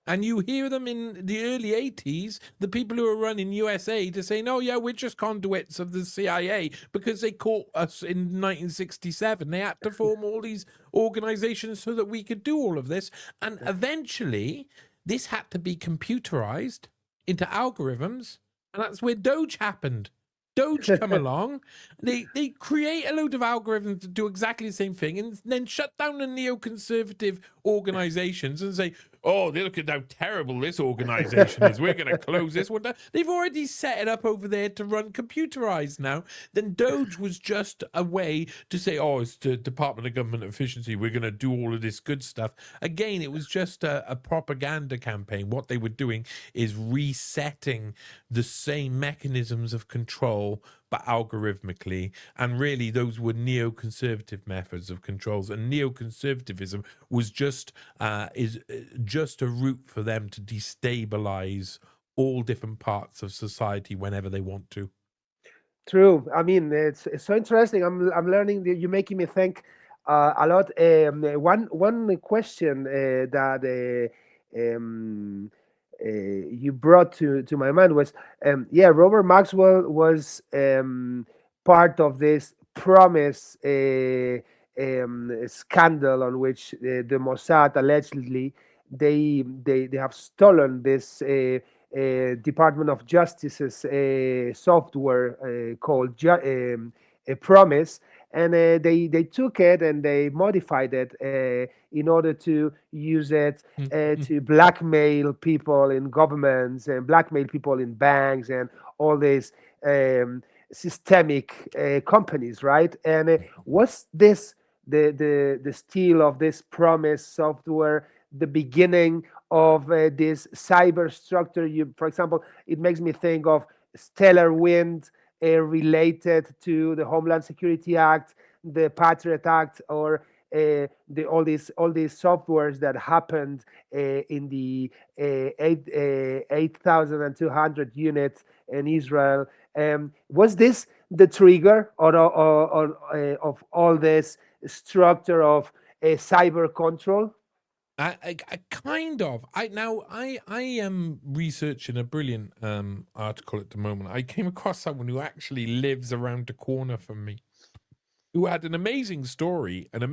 Speaker 3: And you hear them in the early 80s, the people who are running USA, to say, no, yeah, we're just conduits of the CIA, because they caught us in 1967. They had to form all these organizations so that we could do all of this. And eventually, this had to be computerized into algorithms. And that's where Doge happened. Doge come along, they create a load of algorithms to do exactly the same thing, and then shut down the neoconservative organizations and say, oh, look at how terrible this organization is. We're going to close this one down. They've already set it up over there to run computerized now. Then Doge was just a way to say, oh, it's the Department of Government Efficiency. We're going to do all of this good stuff. Again, it was just a propaganda campaign. What they were doing is resetting the same mechanisms of control, but algorithmically. And really, those were neoconservative methods of controls. And neoconservatism was just a route for them to destabilize all different parts of society whenever they want to.
Speaker 2: True. I mean, it's so interesting. I'm learning. You're making me think a lot. One question that you brought to my mind was, Robert Maxwell was part of this promise scandal on which the Mossad allegedly they have stolen this Department of Justice's software called Promise, and they took it and they modified it in order to use it to blackmail people in governments and blackmail people in banks and all these systemic companies, right? And was this the steal of this Promise software the beginning of this cyber structure? For example, it makes me think of Stellar Wind related to the Homeland Security Act, the Patriot Act, or all these softwares that happened in the 8,200 units in Israel. Was this the trigger of all this structure of cyber control?
Speaker 3: I kind of. I am researching a brilliant article at the moment. I came across someone who actually lives around the corner from me, who had an amazing story that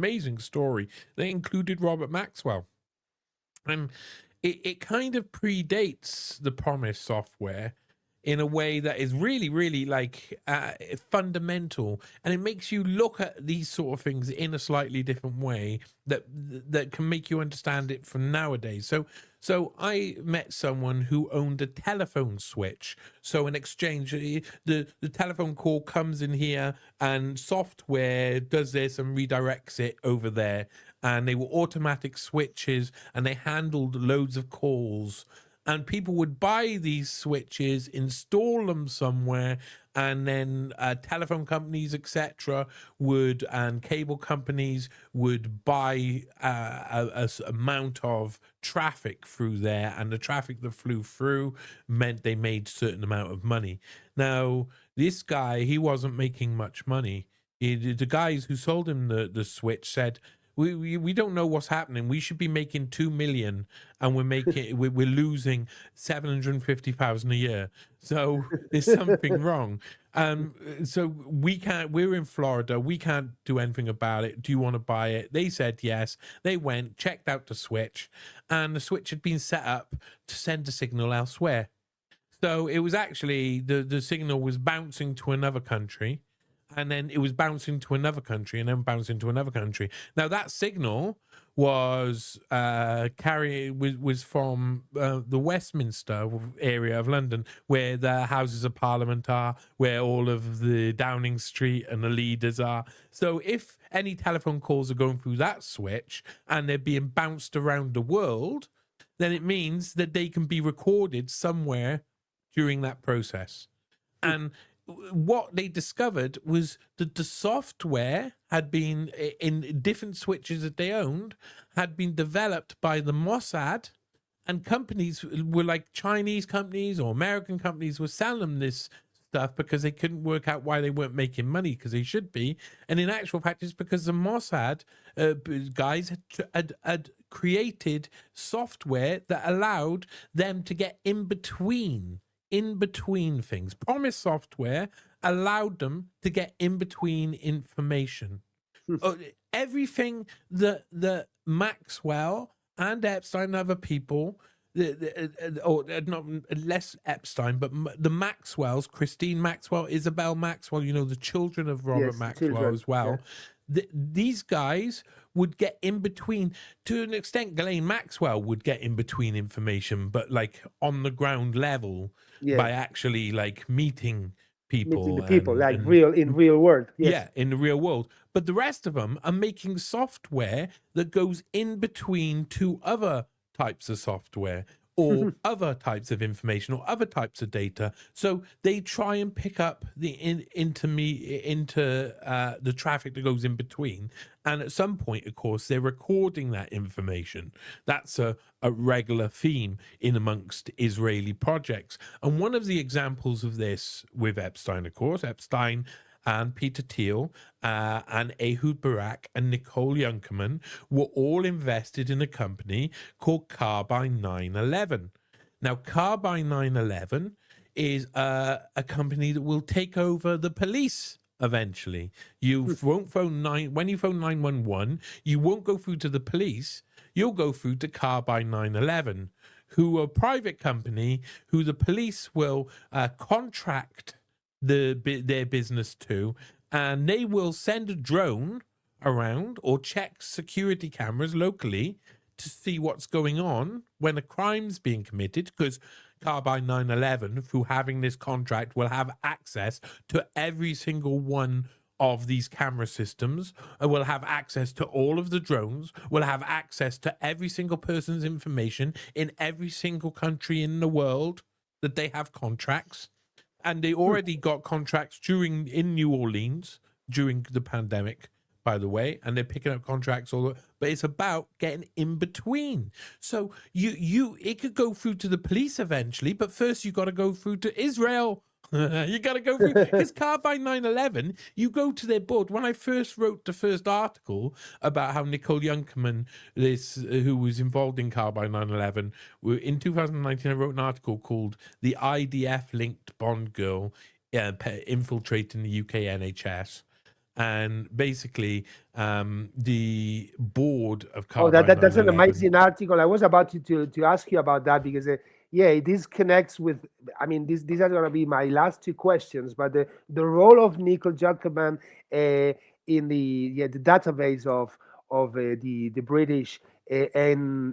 Speaker 3: included Robert Maxwell. And it kind of predates the Promise software in a way that is really, really like fundamental, and it makes you look at these sort of things in a slightly different way that can make you understand it from nowadays. So I met someone who owned a telephone switch. So an exchange, the telephone call comes in here and software does this and redirects it over there. And they were automatic switches and they handled loads of calls. And people would buy these switches, install them somewhere, and then telephone companies, etc., and cable companies would buy a amount of traffic through there, and the traffic that flew through meant they made a certain amount of money. Now, this guy, he wasn't making much money. The guys who sold him the switch said, we don't know what's happening. We should be making 2 million, and we're losing 750,000 a year. So there's something wrong. So we're in Florida. We can't do anything about it. Do you want to buy it? They said yes. They went, checked out the switch, and the switch had been set up to send a signal elsewhere. So it was actually the signal was bouncing to another country. And then it was bouncing to another country, and then bouncing to another country. Now that signal was was from the Westminster area of London, where the Houses of Parliament are, where all of the Downing Street and the leaders are. So if any telephone calls are going through that switch and they're being bounced around the world, then it means that they can be recorded somewhere during that process. And what they discovered was that the software had been in different switches that they owned had been developed by the Mossad, and companies were like Chinese companies or American companies were selling them this stuff because they couldn't work out why they weren't making money, because they should be. And in actual fact, it's because the Mossad guys had created software that allowed them to get in between things. Promise software allowed them to get in between information. Everything that Maxwell and Epstein and other people, or not less Epstein, but the Maxwells, Christine Maxwell, Isabel Maxwell, the children of Robert Maxwell as well. Yeah. These guys would get in between, to an extent. Ghislaine Maxwell would get in between information, but like on the ground level, by actually like meeting people,
Speaker 2: in real world. Yes.
Speaker 3: Yeah, in the real world. But the rest of them are making software that goes in between two other types of software, or other types of information, or other types of data. So they try and pick up the the traffic that goes in between. And at some point, of course, they're recording that information. That's a regular theme in amongst Israeli projects. And one of the examples of this with Epstein, of course, Epstein and Peter Thiel and Ehud Barak and Nicole Youngkerman were all invested in a company called Carbine 911. Now, Carbine 911 is a company that will take over the police eventually. You won't when you phone 911, you won't go through to the police. You'll go through to Carbine 911, who are a private company who the police will contract their business to, and they will send a drone around or check security cameras locally to see what's going on when a crime's being committed, because Carbine 911, through having this contract, will have access to every single one of these camera systems, and will have access to all of the drones, will have access to every single person's information in every single country in the world that they have contracts. And they already got contracts in New Orleans during the pandemic, by the way, and they're picking up contracts but it's about getting in between. So it could go through to the police eventually, but first you got to go through to Israel. You got to go through, because Carbine 911, you go to their board. When I first wrote the first article about how Nicole Youngman, who was involved in Carbine 911, in 2019, I wrote an article called "The IDF-Linked Bond Girl Infiltrating the UK NHS." And basically, the board of Carbine
Speaker 2: that's an
Speaker 3: 911
Speaker 2: amazing article. I was about to ask you about that, because this connects with, I mean, these are going to be my last two questions, but the role of Nicole Youngman in the database of the British NHS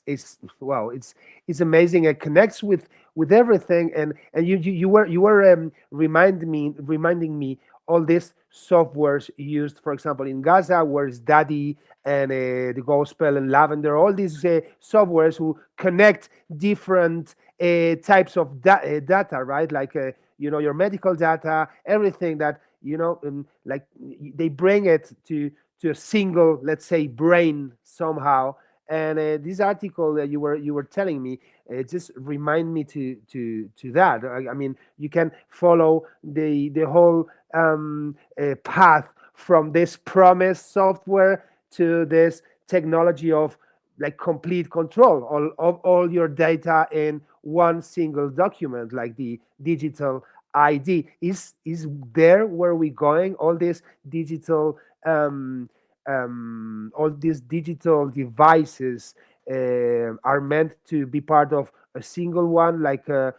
Speaker 2: is, well, it's amazing. It connects with everything, and you were reminding me all these softwares used, for example, in Gaza, where's Daddy and the Gospel and Lavender, all these softwares who connect different types of data, right? Like, your medical data, everything that, like they bring it to a single, let's say, brain somehow. And this article that you were telling me, just remind me to that. I mean, you can follow the whole path from this promised software to this technology of like complete control of all your data in one single document, like the digital ID. Is there where we're going? All these digital devices are meant to be part of a single one, like the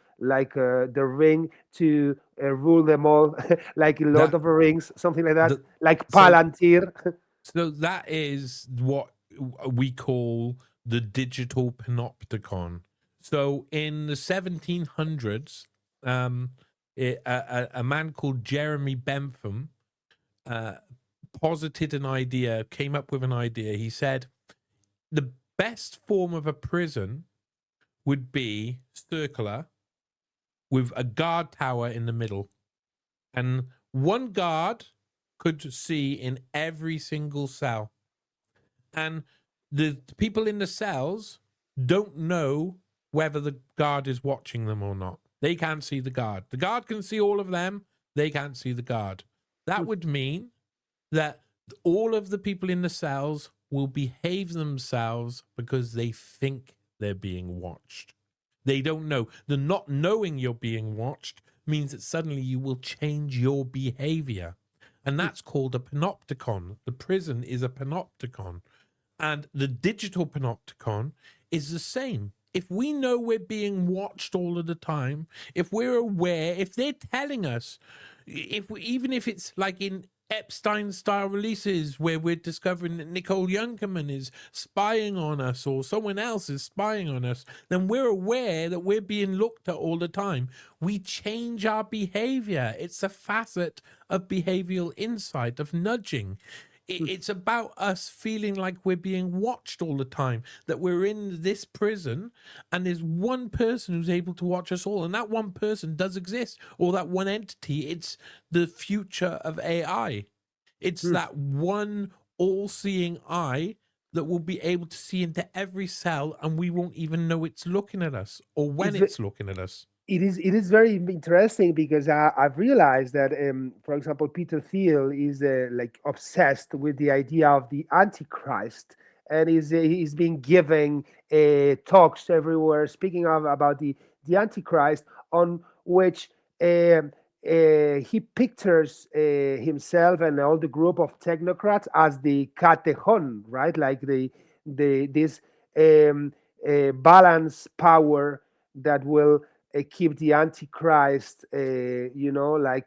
Speaker 2: ring to rule them all, like Lord of the Rings, something like that, like Palantir.
Speaker 3: So that is what we call the digital panopticon. So in the 1700s, a man called Jeremy Bentham posited an idea, came up with an idea. He said the best form of a prison would be circular, with a guard tower in the middle, and one guard could see in every single cell, and the people in the cells don't know whether the guard is watching them or not. They can't see the guard. The guard can see all of them. They can't see the guard. That would mean that all of the people in the cells will behave themselves because they think they're being watched. They don't know. The not knowing you're being watched means that suddenly you will change your behavior. And that's called a panopticon. The prison is a panopticon. And the digital panopticon is the same. If we know we're being watched all of the time, if we're aware, if they're telling us, even if it's like in Epstein style releases where we're discovering that Nicole Youngman is spying on us or someone else is spying on us, then we're aware that we're being looked at all the time. We change our behavior. It's a facet of behavioral insight, of nudging. It's about us feeling like we're being watched all the time, that we're in this prison and there's one person who's able to watch us all, and that one person does exist, or that one entity. It's the future of AI. It's that one all-seeing eye that will be able to see into every cell, and we won't even know it's looking at us or when it's looking at us.
Speaker 2: It is very interesting, because I've realized that, for example, Peter Thiel is like obsessed with the idea of the Antichrist, and he's been giving talks everywhere, speaking about the Antichrist, on which he pictures himself and all the group of technocrats as the Catejon, right? Like this balance power that will keep the Antichrist, and the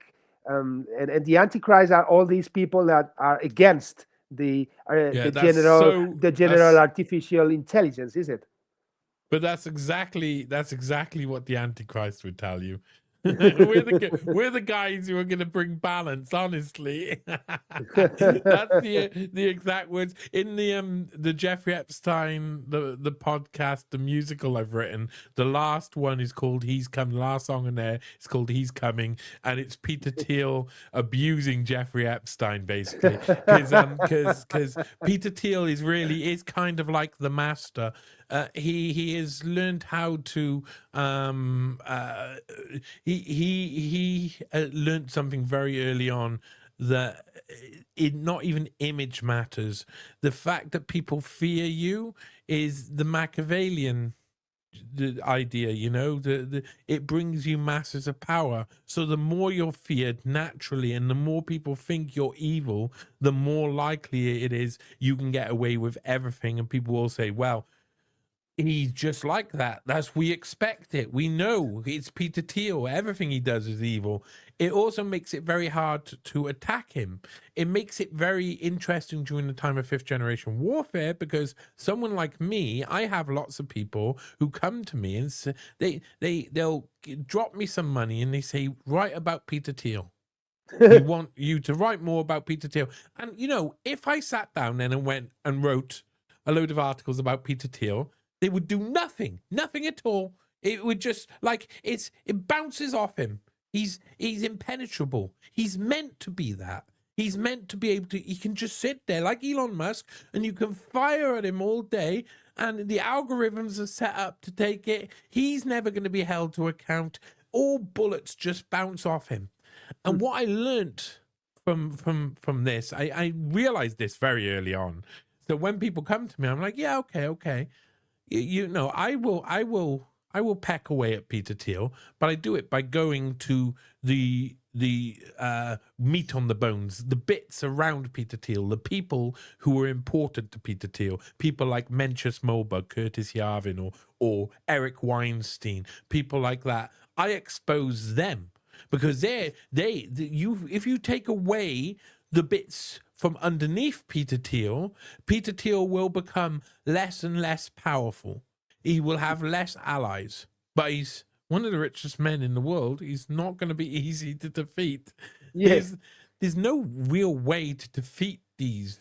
Speaker 2: Antichrist are all these people that are against
Speaker 3: Yeah,
Speaker 2: the general artificial intelligence, is it?
Speaker 3: but that's exactly what the Antichrist would tell you. we're the guys who are going to bring balance. Honestly, that's the exact words in the Jeffrey Epstein the podcast, the musical I've written. The last one is called "He's Come." The last song in there is called "He's Coming," and it's Peter Thiel abusing Jeffrey Epstein basically, because Peter Thiel is kind of like the master. He has learned how to he learned something very early on, that not even image matters. The fact that people fear you is the Machiavellian idea, it brings you masses of power. So the more you're feared naturally, and the more people think you're evil, the more likely it is you can get away with everything. And people will say, well, he's just like that. We expect it. We know it's Peter Thiel. Everything he does is evil. It also makes it very hard to attack him. It makes it very interesting during the time of fifth generation warfare, because someone like me, I have lots of people who come to me and say, they'll drop me some money and they say, write about Peter Thiel. We want you to write more about Peter Thiel. And if I sat down then and went and wrote a load of articles about Peter Thiel, they would do nothing at all. It would just it bounces off him. He's impenetrable. He's meant to be that. He's meant to be able to. He can just sit there like Elon Musk, and you can fire at him all day, and the algorithms are set up to take it. He's never going to be held to account. All bullets just bounce off him. And what I learnt from this, I realized this very early on. So when people come to me, I'm like, yeah, okay. I will peck away at Peter Thiel, but I do it by going to the meat on the bones, the bits around Peter Thiel, the people who are important to Peter Thiel, people like Mencius Moba, Curtis Yarvin, or Eric Weinstein, people like that. I expose them because if you take away the bits from underneath Peter Thiel will become less and less powerful. He will have less allies, but he's one of the richest men in the world. He's not going to be easy to defeat. Yes. There's no real way to defeat these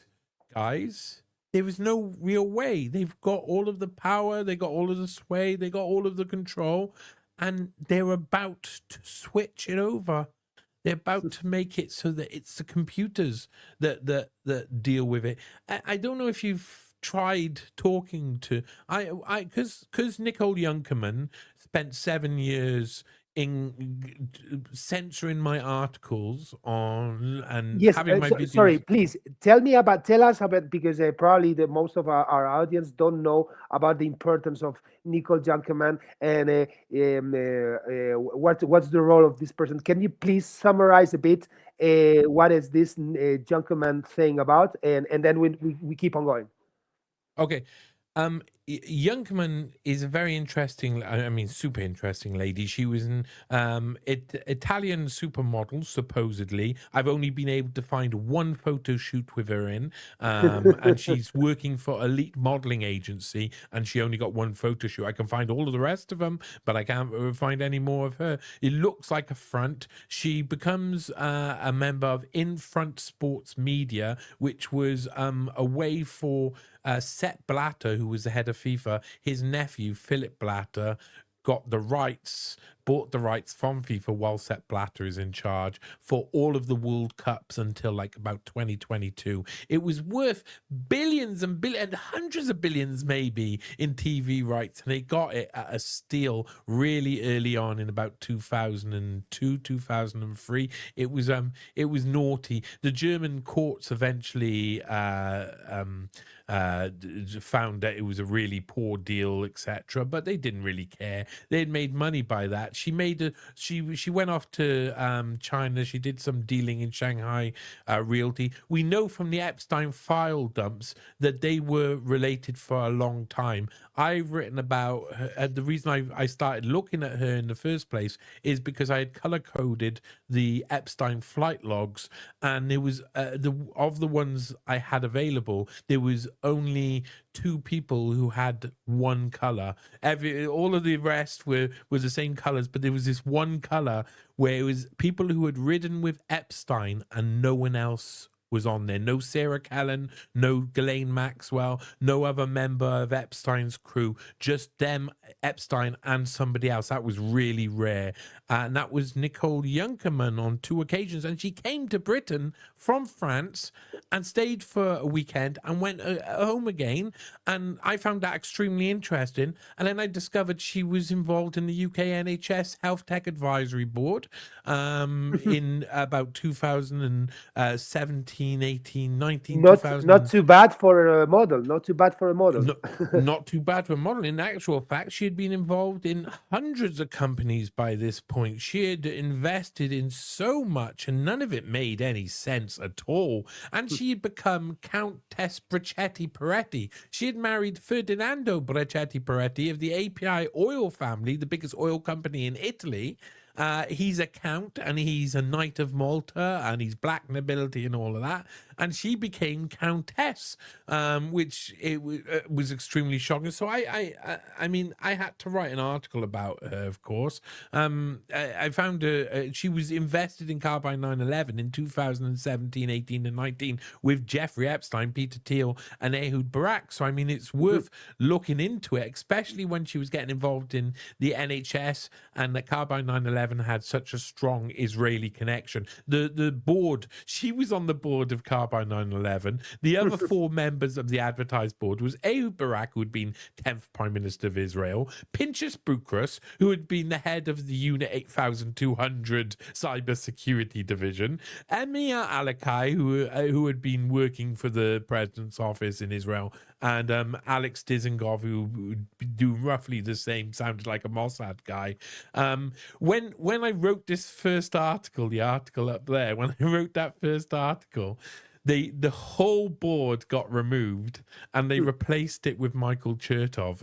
Speaker 3: guys. There is no real way. They've got all of the power, they got all of the sway, they got all of the control, and they're about to switch it over. They're about to make it so that it's the computers that deal with it. I don't know if you've tried talking to because Nicole Junkermann spent 7 years in censoring my articles on and having my videos.
Speaker 2: Sorry, please tell us about, because probably most of our audience don't know about the importance of Nicole Junkermann and what's the role of this person. Can you please summarize a bit what is this Junkermann thing about, and then we keep on going.
Speaker 3: Okay. Junkermann is a very interesting, super interesting lady. She was an Italian supermodel, supposedly. I've only been able to find one photo shoot with her in, and she's working for Elite Modeling Agency, and she only got one photo shoot. I can find all of the rest of them, but I can't find any more of her. It looks like a front. She becomes a member of In Front Sports Media, which was a way for Sepp Blatter, who was the head of FIFA, his nephew, Philip Blatter, bought the rights from FIFA while Sepp Blatter is in charge for all of the World Cups until about 2022. It was worth billions and hundreds of billions maybe in TV rights, and they got it at a steal really early on in about 2002, 2003. It was naughty. The German courts eventually found that it was a really poor deal, etc., but they didn't really care. They'd made money by that. She went off to China. She did some dealing in Shanghai Realty. We know from the Epstein file dumps that they were related for a long time. I've written about her, the reason I started looking at her in the first place is because I had color coded the Epstein flight logs, and there was of the ones I had available, there was only 2 people who had one color. All of the rest was the same colors, but there was this one color where it was people who had ridden with Epstein and no one else was on there. No Sarah Callan, no Ghislaine Maxwell, no other member of Epstein's crew, just them, Epstein, and somebody else. That was really rare. And that was Nicole Junkerman on 2 occasions. And she came to Britain from France and stayed for a weekend and went home again. And I found that extremely interesting. And then I discovered she was involved in the UK NHS Health Tech Advisory Board in about 2017. 18, 19, 2000.
Speaker 2: Not too bad for a model. Not too bad for a model.
Speaker 3: Not too bad for a model. In actual fact, she had been involved in hundreds of companies by this point. She had invested in so much, and none of it made any sense at all. And she had become Countess Bracetti Peretti. She had married Ferdinando Bracetti Peretti of the API oil family, the biggest oil company in Italy. He's a count, and he's a Knight of Malta, and he's black nobility and all of that. And she became countess, which was extremely shocking. So I mean, I had to write an article about her, of course. I found her, she was invested in Carbine 9/11 in 2017, 18, and 19 with Jeffrey Epstein, Peter Thiel, and Ehud Barak. So, I mean, it's worth looking into it, especially when she was getting involved in the NHS, and that Carbine 9/11 had such a strong Israeli connection. The board, she was on the board of Carbine 9/11. The other 4 members of the advertised board was Ehud Barak, who had been 10th Prime Minister of Israel, Pinchas Bukras, who had been the head of the Unit 8200 Cybersecurity Division, Emir Alakai, who had been working for the president's office in Israel, and Alex Dizengoff, who do roughly the same, sounded like a Mossad guy. When I wrote this first article, the article up there, when I wrote that first article, the whole board got removed and they replaced it with Michael Chertoff.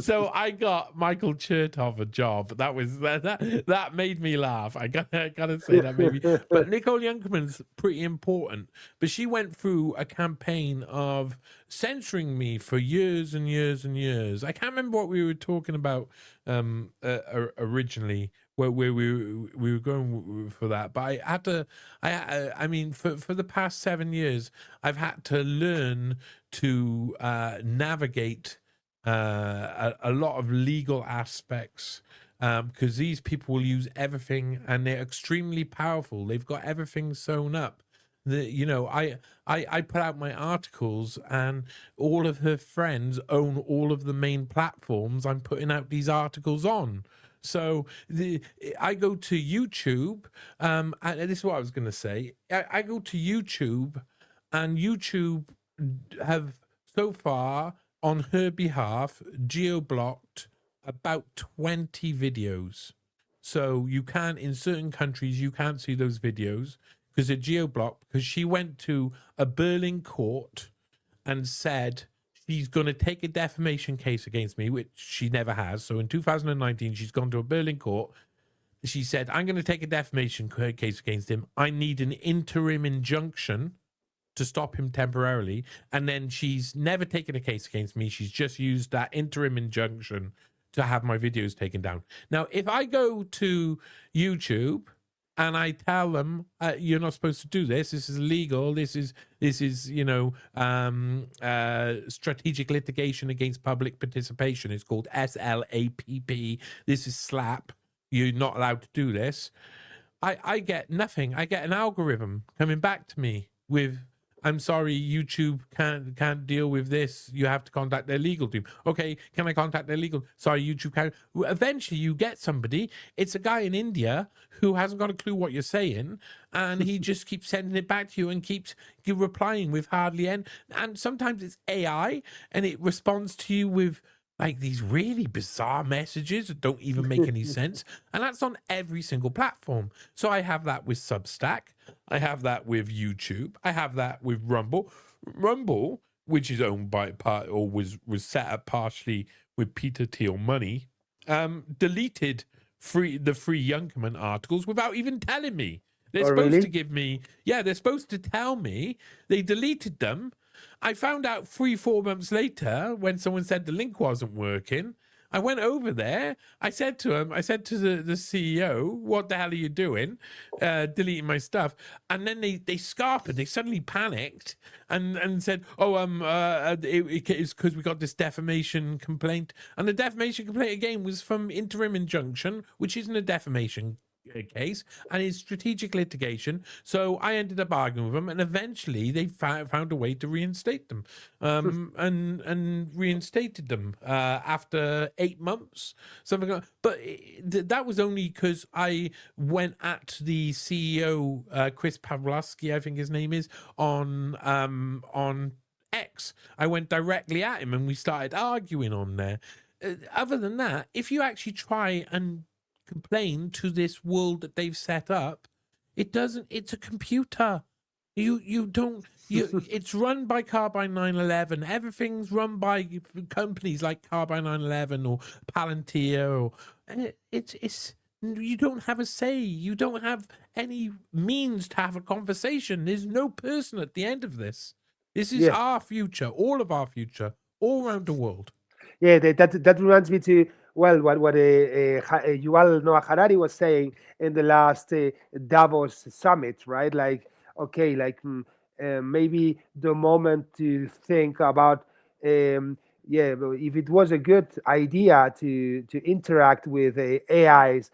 Speaker 3: So I got Michael Chertoff a job. That made me laugh. I gotta say that maybe. But Nicole Junkerman's pretty important. But she went through a campaign of censoring me for years and years and years. I can't remember what we were talking about originally, where we were going for that, but I had to. I mean, for the past 7 years, I've had to learn to navigate a lot of legal aspects, because these people will use everything, and they're extremely powerful. They've got everything sewn up. I put out my articles, and all of her friends own all of the main platforms I'm putting out these articles on. So I go to YouTube, and this is what I was going to say. I go to YouTube, and YouTube have so far, on her behalf, geo-blocked about 20 videos. So you can't, in certain countries, you can't see those videos because they're geo-blocked, because she went to a Berlin court and said she's going to take a defamation case against me, which she never has. So in 2019, she's gone to a Berlin court. She said, I'm going to take a defamation case against him. I need an interim injunction to stop him temporarily. And then she's never taken a case against me. She's just used that interim injunction to have my videos taken down. Now, if I go to YouTube and I tell them, you're not supposed to do this, this is illegal, this is strategic litigation against public participation, it's called SLAPP, this is SLAP, you're not allowed to do this, I get nothing. I get an algorithm coming back to me with, I'm sorry, YouTube can't deal with this. You have to contact their legal team. Okay, can I contact their legal? Sorry, YouTube can't. Eventually, you get somebody. It's a guy in India who hasn't got a clue what you're saying, and he just keeps sending it back to you and keeps replying with hardly end. And sometimes it's AI, and it responds to you with like these really bizarre messages that don't even make any sense. And that's on every single platform. So I have that with Substack. I have that with YouTube. I have that with Rumble. Rumble, which is owned by or was set up partially with Peter Thiel money, deleted the free Youngman articles without even telling me. They're
Speaker 2: Oh,
Speaker 3: supposed to
Speaker 2: really?
Speaker 3: give me, they're supposed to tell me. They deleted them. I found out 3-4 months later when someone said the link wasn't working. I went over there. I said to the CEO, "What the hell are you doing? Deleting my stuff?" And then they scarpered. They suddenly panicked and said, "Oh, it's because we got this defamation complaint." And the defamation complaint again was from interim injunction, which isn't a defamation case, and is strategic litigation. So I ended up arguing with them, and eventually they found a way to reinstate them, and reinstated them after 8 months, something like that. But that was only because I went at the CEO, Chris Pavlovsky, I think his name is, on X. I went directly at him, and we started arguing on there. Other than that, if you actually try and complain to this world that they've set up, it's a computer. It's run by Carbine 911. Everything's run by companies like Carbine 911 or Palantir, or it's you don't have a say. You don't have any means to have a conversation. There's no person at the end of this. This is our future, all of our future, all around the world.
Speaker 2: Yeah, that reminds me to what Yuval Noah Harari was saying in the last Davos summit, right? Like, okay, like maybe the moment to think about, if it was a good idea to interact with AIs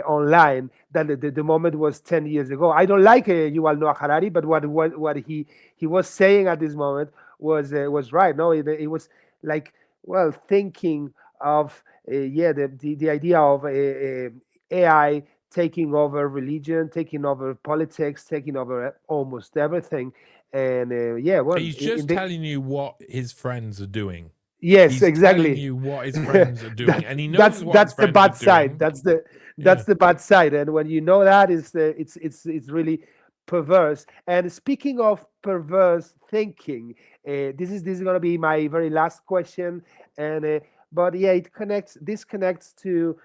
Speaker 2: online, then the moment was 10 years ago. I don't like Yuval Noah Harari, but what he was saying at this moment was right. No, it was like, thinking of the idea of AI taking over religion, taking over politics, taking over almost everything, and
Speaker 3: He's just telling you what his friends are doing.
Speaker 2: Yes,
Speaker 3: He's
Speaker 2: exactly.
Speaker 3: telling you what his friends are doing, and he knows
Speaker 2: that's the bad side.
Speaker 3: Doing.
Speaker 2: That's the bad side, and when you know that, it's really perverse. And speaking of perverse thinking, this is going to be my very last question, and but yeah, this connects to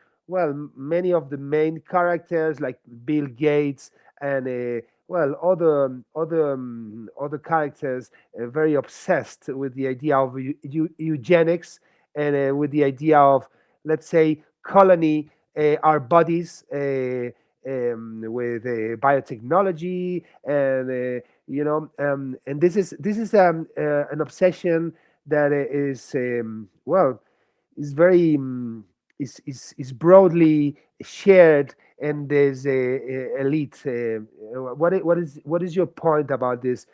Speaker 2: many of the main characters like Bill Gates and other characters very obsessed with the idea of eugenics and with the idea of, let's say, colony our bodies with biotechnology, and and this is an obsession that is very is broadly shared, and there's a elite. What is your point about this?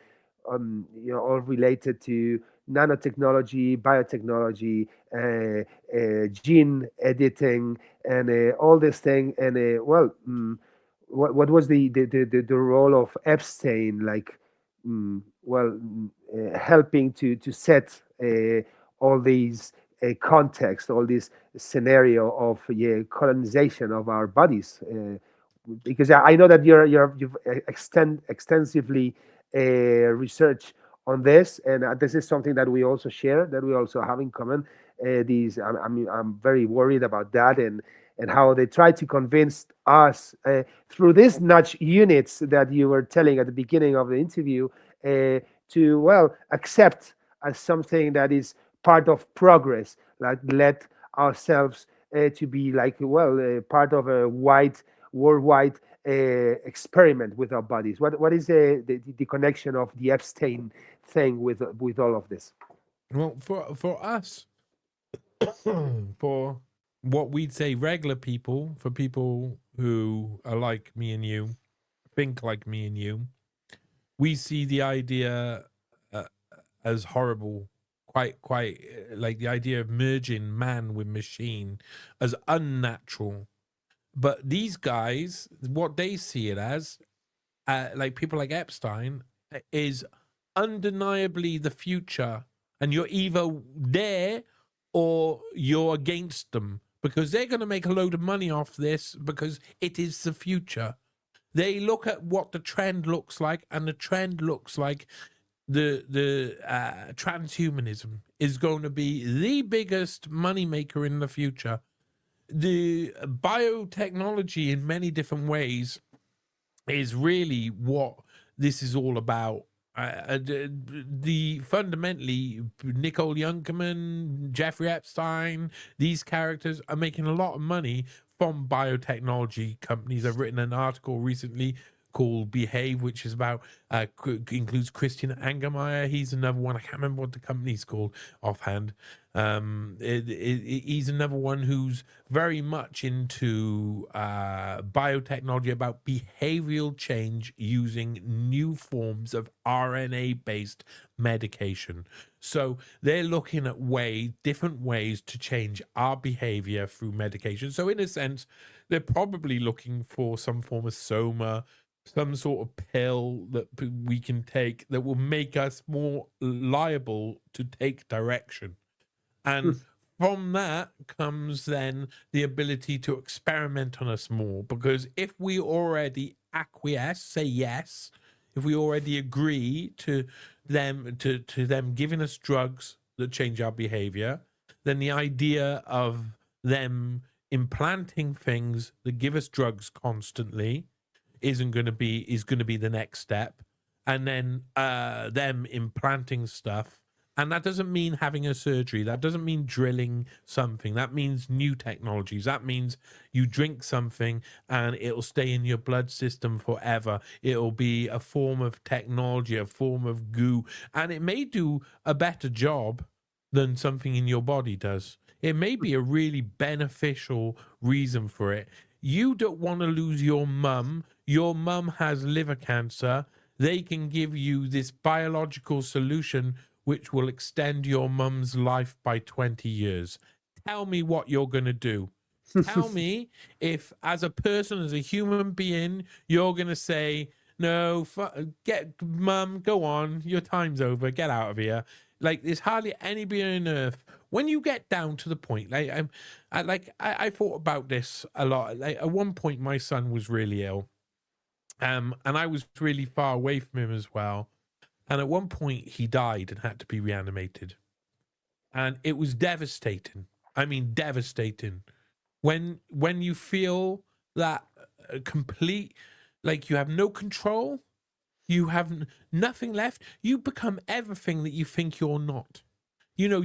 Speaker 2: All related to nanotechnology, biotechnology, gene editing, and all this thing. And what was the role of Epstein? Like, helping to set all these context, all this scenario of colonization of our bodies. Because I know that you've extensively research on this, and this is something that we also share, that we also have in common. I'm very worried about that, and how they try to convince us through these nudge units that you were telling at the beginning of the interview to accept as something that is part of progress, like let ourselves to be like part of a worldwide experiment with our bodies. What is the connection of the Epstein thing with all of this?
Speaker 3: Well, for us, for what we'd say regular people, for people who are like me and you, think like me and you, we see the idea as horrible. Quite like the idea of merging man with machine as unnatural. But these guys, what they see it as, like people like Epstein, is undeniably the future. And you're either there or you're against them, because they're going to make a load of money off this because it is the future. They look at what the trend looks like, and the trend looks like the transhumanism is going to be the biggest moneymaker in the future. The biotechnology in many different ways is really what this is all about. The fundamentally, Nicole Youngman, Jeffrey Epstein, these characters are making a lot of money from biotechnology companies. I've written an article recently called Behave, which is about includes Christian Angermeyer. He's another one. I can't remember what the company's called offhand. He's another one who's very much into biotechnology, about behavioral change using new forms of RNA-based medication. So they're looking at different ways to change our behavior through medication. So in a sense, they're probably looking for some form of soma, some sort of pill that we can take that will make us more liable to take direction. And from that comes then the ability to experiment on us more, because if we already acquiesce, say yes, if we already agree to them giving us drugs that change our behavior, then the idea of them implanting things that give us drugs constantly is going to be the next step. And then them implanting stuff. And that doesn't mean having a surgery. That doesn't mean drilling something. That means new technologies. That means you drink something and it'll stay in your blood system forever. It'll be a form of technology, a form of goo. And it may do a better job than something in your body does. It may be a really beneficial reason for it. You don't want to lose your mum. Your mum has liver cancer. They can give you this biological solution which will extend your mum's life by 20 years. Tell me what you're going to do. Tell me if, as a person, as a human being, you're going to say, no, mum, go on, your time's over, get out of here. Like, there's hardly anybody on earth. When you get down to the point, I thought about this a lot. Like, at one point, my son was really ill, and I was really far away from him as well. And at one point, he died and had to be reanimated. And it was devastating. I mean, devastating. When you feel that complete, like you have no control, you have nothing left, you become everything that you think you're not. You know,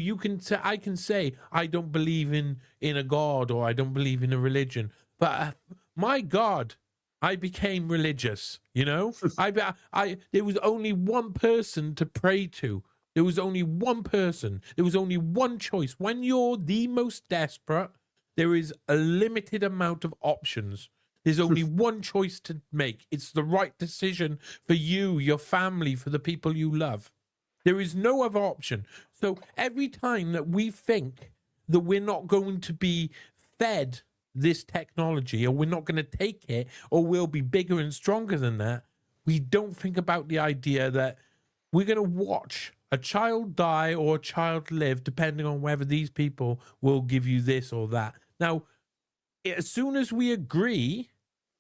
Speaker 3: I can say, I don't believe in a God, or I don't believe in a religion. But my God, I became religious, you know? There was only one person to pray to. There was only one person. There was only one choice. When you're the most desperate, there is a limited amount of options. There's only one choice to make. It's the right decision for you, your family, for the people you love. There is no other option. So every time that we think that we're not going to be fed this technology, or we're not going to take it, or we'll be bigger and stronger than that, we don't think about the idea that we're going to watch a child die or a child live, depending on whether these people will give you this or that. Now, as soon as we agree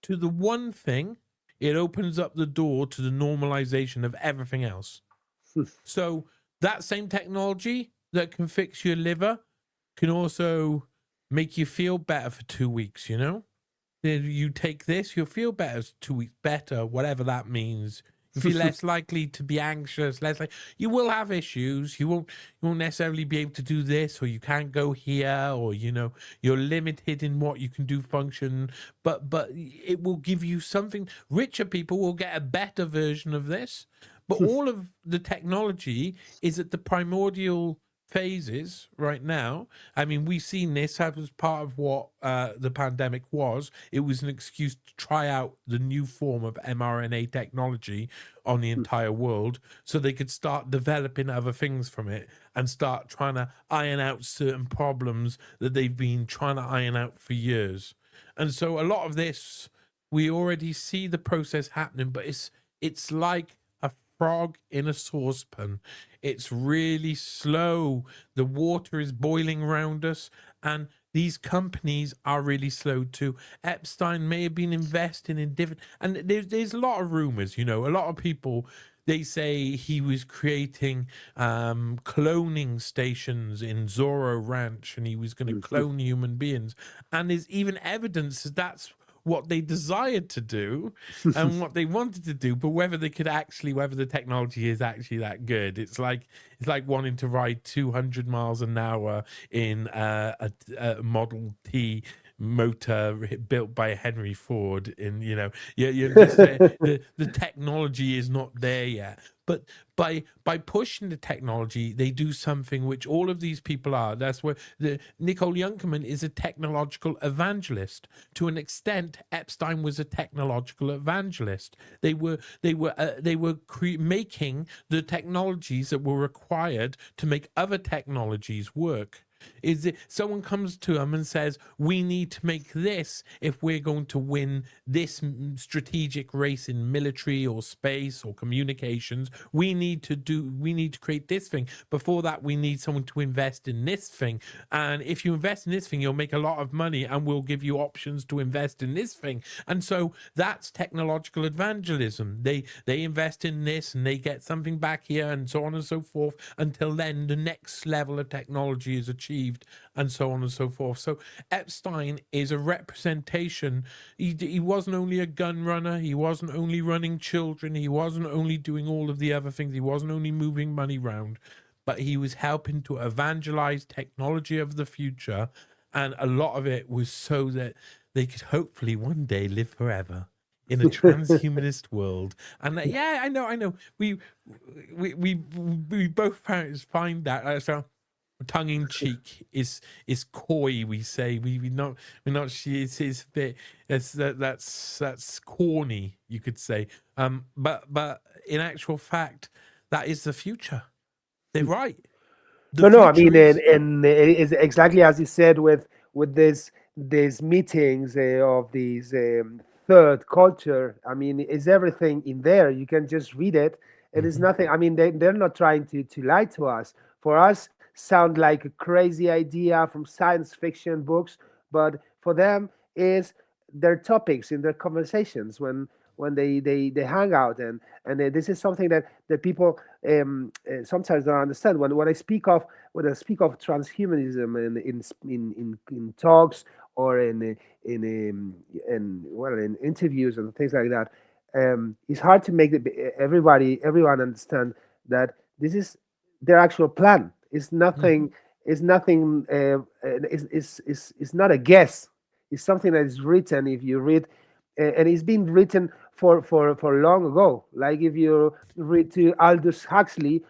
Speaker 3: to the one thing, it opens up the door to the normalization of everything else. So that same technology that can fix your liver can also make you feel better for 2 weeks, you know? You take this, you'll feel better 2 weeks, better, whatever that means. You feel less likely to be anxious, you will have issues. You won't necessarily be able to do this, or you can't go here, or, you know, you're limited in what you can do function, but it will give you something. Richer people will get a better version of this, but all of the technology is at the primordial phases right now. I mean, we've seen this. That was part of what the pandemic was. It was an excuse to try out the new form of mRNA technology on the entire world, so they could start developing other things from it and start trying to iron out certain problems that they've been trying to iron out for years. And so a lot of this, we already see the process happening, but it's like frog in a saucepan. It's really slow. The water is boiling around us, and these companies are really slow too. Epstein may have been investing in different, and there's a lot of rumors. A lot of people, they say he was creating cloning stations in Zorro Ranch, and he was going to clone human beings. And there's even evidence that's what they desired to do and what they wanted to do, but whether the technology is actually that good. It's like wanting to ride 200 miles an hour in a Model T motor built by Henry Ford. And you're just the technology is not there yet. But by pushing the technology, they do something which all of these people are. That's where Nicole Junkerman is a technological evangelist. To an extent, Epstein was a technological evangelist. They were making the technologies that were required to make other technologies work. Is it someone comes to them and says, we need to make this if we're going to win this strategic race in military or space or communications, we need to create this thing. Before that, we need someone to invest in this thing, and if you invest in this thing, you'll make a lot of money, and we'll give you options to invest in this thing. And so that's technological evangelism. They invest in this and they get something back here, and so on and so forth, until then the next level of technology is achieved, and so on and so forth. So Epstein is a representation. He wasn't only a gun runner. He wasn't only running children. He wasn't only doing all of the other things. He wasn't only moving money around, but he was helping to evangelize technology of the future. And a lot of it was so that they could hopefully one day live forever in a transhumanist world. And I know. We both find that so tongue in cheek is coy. We say we're not. It's a bit. That's corny, you could say. But in actual fact, that is the future. They're right.
Speaker 2: No. I mean, and it's exactly as you said with these meetings of these third culture. I mean, is everything in there? You can just read it. It is nothing. I mean, they're not trying to lie to us. For us, sound like a crazy idea from science fiction books, but for them is their topics in their conversations when they hang out, and this is something that people sometimes don't understand. When I speak of transhumanism in talks or in interviews and things like that, it's hard to make everyone understand that this is their actual plan. It's nothing. It's nothing. It's not a guess. It's something that is written. If you read, and it's been written for long ago. Like if you read to Aldous Huxley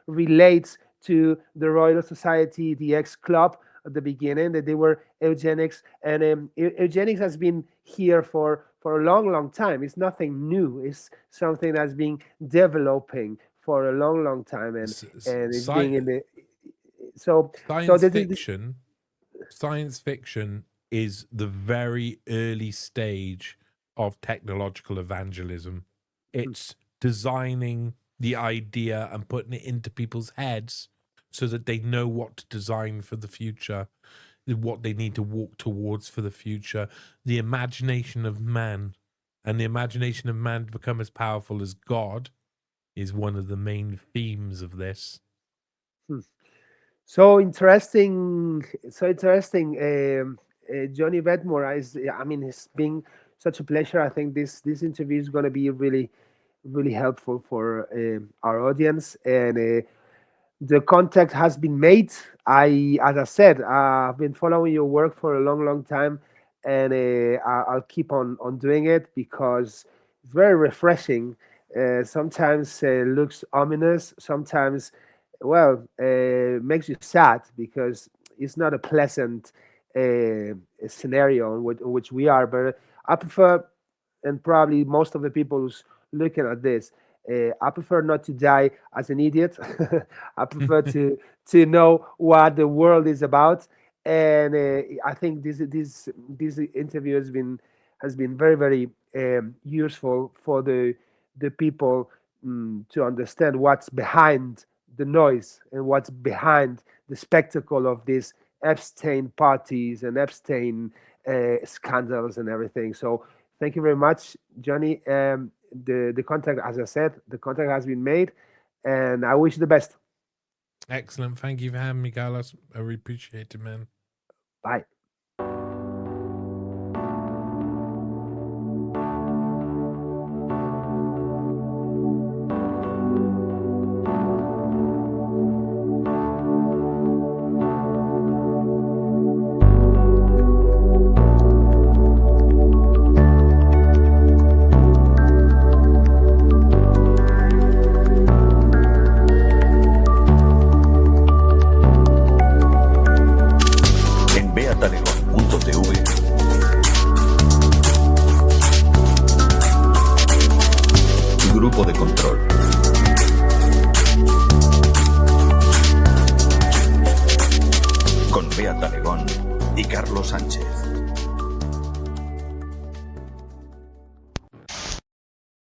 Speaker 2: relates to the Royal Society, the X Club at the beginning, that they were eugenics, and eugenics has been here for a long time. It's nothing new. It's something that's been developing for a long time, and it's being in the
Speaker 3: science fiction is the very early stage of technological evangelism. It's designing the idea and putting it into people's heads so that they know what to design for the future, what they need to walk towards for the future. The imagination of man, and the imagination of man to become as powerful as God, is one of the main themes of this.
Speaker 2: So interesting. Johnny Vedmore, it's been such a pleasure. I think this interview is going to be really helpful for our audience, and the contact has been made. As I said, I've been following your work for a long time, and I'll keep on doing it because it's very refreshing. Sometimes looks ominous. Sometimes, makes you sad because it's not a pleasant scenario in which we are. But I prefer, and probably most of the people who's looking at this, I prefer not to die as an idiot. I prefer to know what the world is about, and I think this interview has been very useful for the people to understand what's behind the noise and what's behind the spectacle of these Epstein parties and Epstein scandals and everything. So thank you very much, Johnny. The contact, as I said, the contact has been made, and I wish you the best.
Speaker 3: Excellent. Thank you for having me, Carlos. I really appreciate it, man.
Speaker 2: Bye.
Speaker 1: Grupo de Control. Con Bea Talegón y Carlos Sánchez.